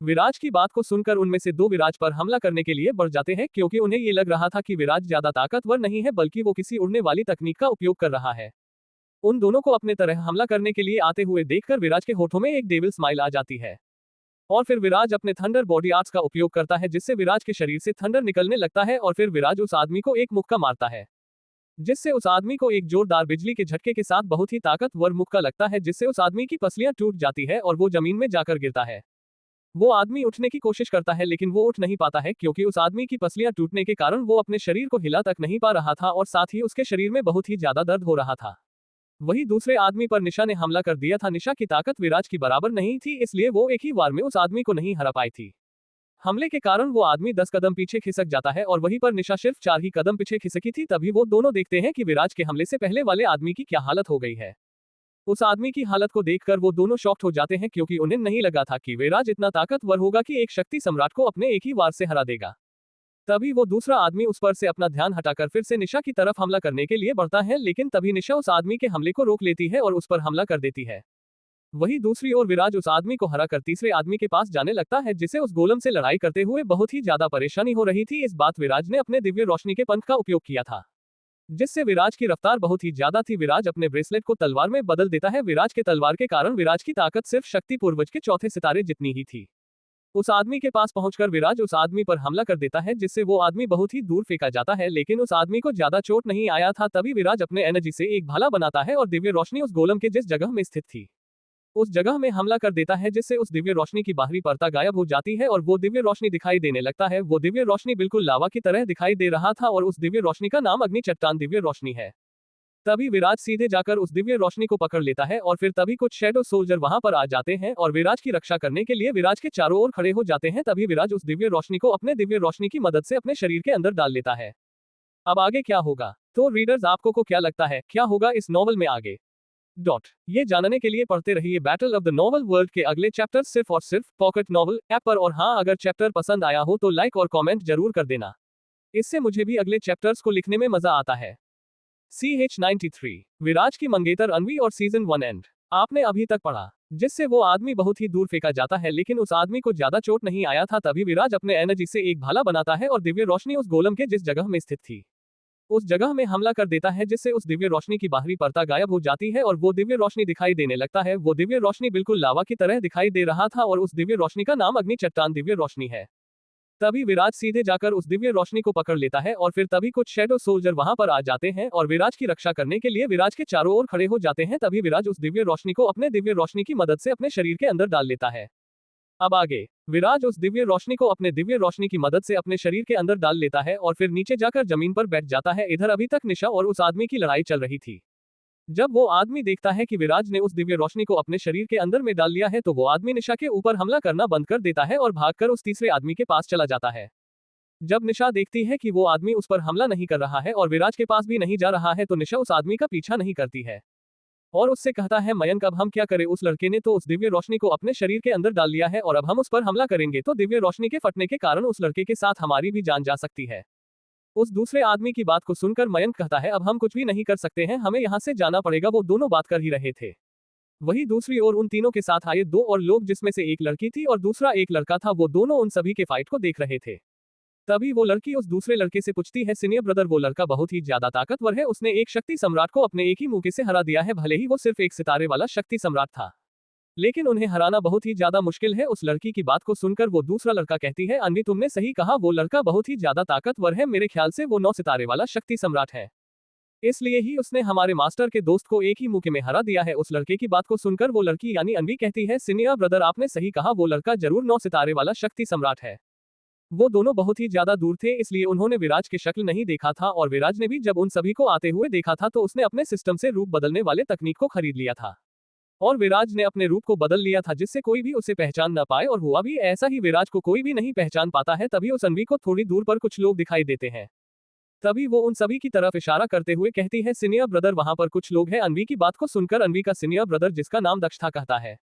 विराज की बात को सुनकर उनमें से 2 विराज पर हमला करने के लिए बढ़ जाते हैं, क्योंकि उन्हें ये लग रहा था कि विराज ज्यादा ताकतवर नहीं है बल्कि वो किसी उड़ने वाली तकनीक का उपयोग कर रहा है। उन दोनों को अपने तरह हमला करने के लिए आते हुए देखकर विराज के होठों में एक डेविल स्माइल आ जाती है और फिर विराज अपने थंडर बॉडी आर्ट्स का उपयोग करता है, जिससे विराज के शरीर से थंडर निकलने लगता है और फिर विराज उस आदमी को एक मुक्का मारता है, जिससे उस आदमी को एक जोरदार बिजली के झटके के साथ बहुत ही ताकतवर मुक्का लगता है, जिससे उस आदमी की पसलियां टूट जाती है और वो जमीन में जाकर गिरता है। वो आदमी उठने की कोशिश करता है लेकिन वो उठ नहीं पाता है, क्योंकि उस आदमी की पसलियां टूटने के कारण वो अपने शरीर को हिला तक नहीं पा रहा था और साथ ही उसके शरीर में बहुत ही ज्यादा दर्द हो रहा था। वही दूसरे आदमी पर निशा ने हमला कर दिया था। निशा की ताकत विराज की बराबर नहीं थी, इसलिए वो एक ही वार में उस आदमी को नहीं हरा पाई थी। हमले के कारण वो आदमी 10 कदम पीछे खिसक जाता है और वहीं पर निशा सिर्फ 4 ही कदम पीछे खिसकी थी। तभी वो दोनों देखते हैं कि विराज के हमले से पहले वाले आदमी की क्या हालत हो गई है। उस आदमी की हालत को देखकर वो दोनों शॉक्ड हो जाते हैं, क्योंकि उन्हें नहीं लगा था कि विराज इतना ताकतवर होगा कि एक शक्ति सम्राट को अपने एक ही वार से हरा देगा। तभी वो दूसरा आदमी उस पर से अपना ध्यान हटाकर फिर से निशा की तरफ हमला करने के लिए बढ़ता है, लेकिन तभी निशा उस आदमी के हमले को रोक लेती है और उस पर हमला कर देती है। वही दूसरी ओर विराज उस आदमी को हराकर तीसरे आदमी के पास जाने लगता है, जिसे उस गोलम से लड़ाई करते हुए बहुत ही ज्यादा परेशानी हो रही थी। इस बात विराज ने अपने दिव्य रोशनी के पंख का उपयोग किया था, जिससे विराज की रफ्तार बहुत ही ज्यादा थी। विराज अपने ब्रेसलेट को तलवार में बदल देता है। विराज के तलवार के कारण विराज की ताकत सिर्फ शक्ति पूर्वज के चौथे सितारे जितनी ही थी। उस आदमी के पास पहुंचकर विराज उस आदमी पर हमला कर देता है, जिससे वो आदमी बहुत ही दूर फेंका जाता है, लेकिन उस आदमी को ज्यादा चोट नहीं आया था। तभी विराज अपने एनर्जी से एक भाला बनाता है और दिव्य रोशनी उस गोलम के जिस जगह में स्थित थी उस जगह में हमला कर देता है, जिससे उस दिव्य रोशनी की बाहरी परत गायब हो जाती है और वो दिव्य रोशनी दिखाई देने लगता है। वो दिव्य रोशनी बिल्कुल लावा की तरह दिखाई दे रहा था और उस दिव्य रोशनी का नाम अग्नि चट्टान दिव्य रोशनी है। तभी विराज सीधे जाकर उस दिव्य रोशनी को पकड़ लेता है और फिर तभी कुछ शैडो सोल्जर वहां पर आ जाते हैं और विराज की रक्षा करने के लिए विराज के चारों ओर खड़े हो जाते हैं। तभी विराज उस दिव्य रोशनी को अपने दिव्य रोशनी की मदद से अपने शरीर के अंदर डाल लेता है। अब आगे क्या होगा? तो रीडर्स आपको को क्या लगता है क्या होगा इस नॉवल में आगे? ये जानने के लिए पढ़ते रहिए battle of the novel world के अगले चैप्टर सिर्फ और सिर्फ पॉकेट नॉवल ऐप पर। और हाँ, अगर चैप्टर पसंद आया हो तो लाइक और कमेंट जरूर कर देना, इससे मुझे भी अगले चैप्टर्स को लिखने में मजा आता है। CH93 विराज की मंगेतर अनवी और सीजन 1 एंड आपने अभी तक पढ़ा, जिससे वो आदमी बहुत ही दूर फेंका जाता है लेकिन उस आदमी को ज्यादा चोट नहीं आया था। तभी विराज अपने एनर्जी से एक भाला बनाता है और दिव्य रोशनी उस गोलम के जिस जगह में स्थित थी उस जगह में हमला कर देता है, जिससे उस दिव्य रोशनी की बाहरी परत गायब हो जाती है और वो दिव्य रोशनी दिखाई देने लगता है। वो दिव्य रोशनी बिल्कुल लावा की तरह दिखाई दे रहा था और उस दिव्य रोशनी का नाम अग्नि चट्टान दिव्य रोशनी है। तभी विराज सीधे जाकर उस दिव्य रोशनी को पकड़ लेता है और फिर तभी कुछ शैडो सोल्जर वहां पर आ जाते हैं और विराज की रक्षा करने के लिए विराज के चारों ओर खड़े हो जाते हैं। तभी विराज उस दिव्य रोशनी को अपने दिव्य रोशनी की मदद से अपने शरीर के अंदर डाल लेता है। अब आगे विराज उस दिव्य रोशनी को अपने दिव्य रोशनी की मदद से अपने शरीर के अंदर डाल लेता है और फिर नीचे जाकर जमीन पर बैठ जाता है। इधर अभी तक निशा और उस आदमी की लड़ाई चल रही थी। जब वो आदमी देखता है कि विराज ने उस दिव्य रोशनी को अपने शरीर के अंदर में डाल लिया है तो वो आदमी निशा के ऊपर हमला करना बंद कर देता है और भागकर उस तीसरे आदमी के पास चला जाता है। जब निशा देखती है कि वो आदमी उस पर हमला नहीं कर रहा है और विराज के पास भी नहीं जा रहा है तो निशा उस आदमी का पीछा नहीं करती है और उससे कहता है, मयंक अब हम क्या करें? उस लड़के ने तो उस दिव्य रोशनी को अपने शरीर के अंदर डाल लिया है और अब हम उस पर हमला करेंगे तो दिव्य रोशनी के फटने के कारण उस लड़के के साथ हमारी भी जान जा सकती है। उस दूसरे आदमी की बात को सुनकर मयंक कहता है, अब हम कुछ भी नहीं कर सकते हैं, हमें यहाँ से जाना पड़ेगा। वो दोनों बात कर ही रहे थे। वही दूसरी ओर उन तीनों के साथ आए दो और लोग, जिसमें से एक लड़की थी और दूसरा एक लड़का था, वो दोनों उन सभी के फाइट को देख रहे थे। तभी वो लड़की उस दूसरे लड़के से पूछती है, सीनियर ब्रदर वो लड़का बहुत ही ज्यादा ताकतवर है, उसने एक शक्ति सम्राट को अपने एक ही मुक्के से हरा दिया है। भले ही वो सिर्फ एक सितारे वाला शक्ति सम्राट था लेकिन उन्हें हराना बहुत ही ज्यादा मुश्किल है। उस लड़की की बात को सुनकर वो दूसरा लड़का कहती है, अनवी तुमने सही कहा, वो लड़का बहुत ही ज्यादा ताकतवर है, मेरे ख्याल से वो 9 सितारे वाला शक्ति सम्राट है, इसलिए ही उसने हमारे मास्टर के दोस्त को एक ही मुक्के में हरा दिया है। उस लड़के की बात को सुनकर वो लड़की यानी अनवी कहती है, सीनियर ब्रदर आपने सही कहा, वो लड़का जरूर 9 सितारे वाला शक्ति सम्राट है। वो दोनों बहुत ही ज्यादा दूर थे इसलिए उन्होंने विराज की शक्ल नहीं देखा था और विराज ने भी जब उन सभी को आते हुए देखा था तो उसने अपने सिस्टम से रूप बदलने वाले तकनीक को खरीद लिया था और विराज ने अपने रूप को बदल लिया था जिससे कोई भी उसे पहचान न पाए और हुआ भी ऐसा ही, विराज को कोई भी नहीं पहचान पाता है। तभी उस अनवी को थोड़ी दूर पर कुछ लोग दिखाई देते हैं। तभी वो उन सभी की तरफ इशारा करते हुए कहती है, सीनियर ब्रदर वहां पर कुछ लोग हैं। अनवी की बात को सुनकर अनवी का सीनियर ब्रदर जिसका नाम दक्ष था कहता है,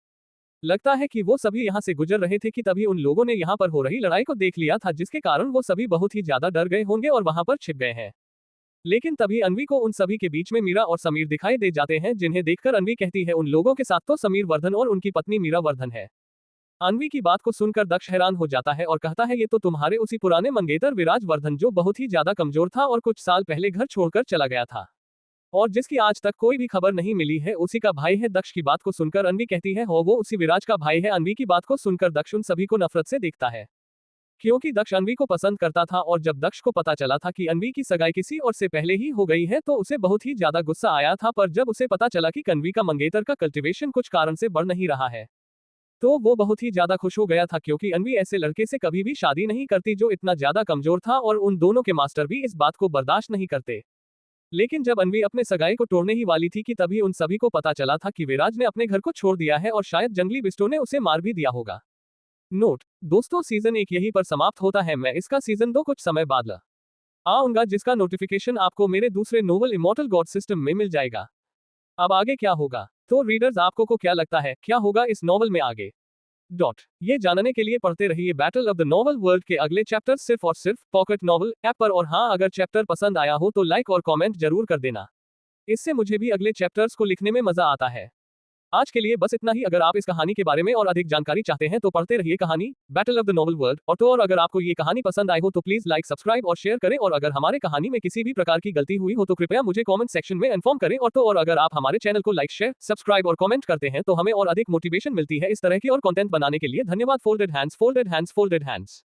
लगता है कि वो सभी यहाँ से गुजर रहे थे कि तभी उन लोगों ने यहाँ पर हो रही लड़ाई को देख लिया था, जिसके कारण वो सभी बहुत ही ज्यादा डर गए होंगे और वहां पर छिप गए हैं। लेकिन तभी अनवी को उन सभी के बीच में मीरा और समीर दिखाई दे जाते हैं, जिन्हें देखकर अनवी कहती है, उन लोगों के साथ तो समीर वर्धन और उनकी पत्नी मीरा वर्धन है। अनवी की बात को सुनकर दक्ष हैरान हो जाता है और कहता है, ये तो तुम्हारे उसी पुराने मंगेतर विराज वर्धन जो बहुत ही ज्यादा कमजोर था और कुछ साल पहले घर छोड़कर चला गया था और जिसकी आज तक कोई भी खबर नहीं मिली है, उसी का भाई है। दक्ष की बात को सुनकर अनवी कहती है, हो वो उसी विराज का भाई है। अनवी की बात को सुनकर दक्ष उन सभी को नफरत से देखता है क्योंकि दक्ष अनवी को पसंद करता था और जब दक्ष को पता चला था कि अनवी की सगाई किसी और से पहले ही हो गई है तो उसे बहुत ही ज्यादा गुस्सा आया था। पर जब उसे पता चला कि अनवी का मंगेतर का कल्टीवेशन कुछ कारण से बढ़ नहीं रहा है तो वो बहुत ही ज्यादा खुश हो गया था क्योंकि अनवी ऐसे लड़के से कभी भी शादी नहीं करती जो इतना ज्यादा कमजोर था और उन दोनों के मास्टर भी इस बात को बर्दाश्त नहीं करते। लेकिन जब अनवी अपने सगाई को तोड़ने ही वाली थी कि तभी उन सभी को पता चला था कि विराज ने अपने घर को छोड़ दिया है और शायद जंगली बिस्टों ने उसे मार भी दिया होगा। नोट दोस्तों, सीजन 1 यहीं पर समाप्त होता है। मैं इसका सीजन 2 कुछ समय बाद आऊंगा, जिसका नोटिफिकेशन आपको मेरे दूसरे नोवेल इमॉर्टल गॉड सिस्टम में मिल जाएगा। अब आगे क्या होगा तो रीडर्स आपको को क्या लगता है क्या होगा इस नॉवल में आगे? ये जानने के लिए पढ़ते रहिए battle of the novel world के अगले चैप्टर सिर्फ और सिर्फ पॉकेट नॉवल ऐप पर। और हाँ, अगर चैप्टर पसंद आया हो तो लाइक और कमेंट जरूर कर देना, इससे मुझे भी अगले चैप्टर्स को लिखने में मजा आता है। आज के लिए बस इतना ही। अगर आप इस कहानी के बारे में और अधिक जानकारी चाहते हैं तो पढ़ते रहिए कहानी battle of the novel world. और अगर आपको ये कहानी पसंद आई हो तो प्लीज लाइक, सब्सक्राइब और शेयर करें। और अगर हमारे कहानी में किसी भी प्रकार की गलती हुई हो तो कृपया मुझे कमेंट सेक्शन में इन्फॉर्म करें। और अगर आप हमारे चैनल को लाइक, शेयर, सब्सक्राइब और कमेंट करते हैं तो हमें और अधिक मोटिवेशन मिलती है इस तरह की और कंटेंट बनाने के लिए। धन्यवाद। Folded hands, folded hands, folded hands.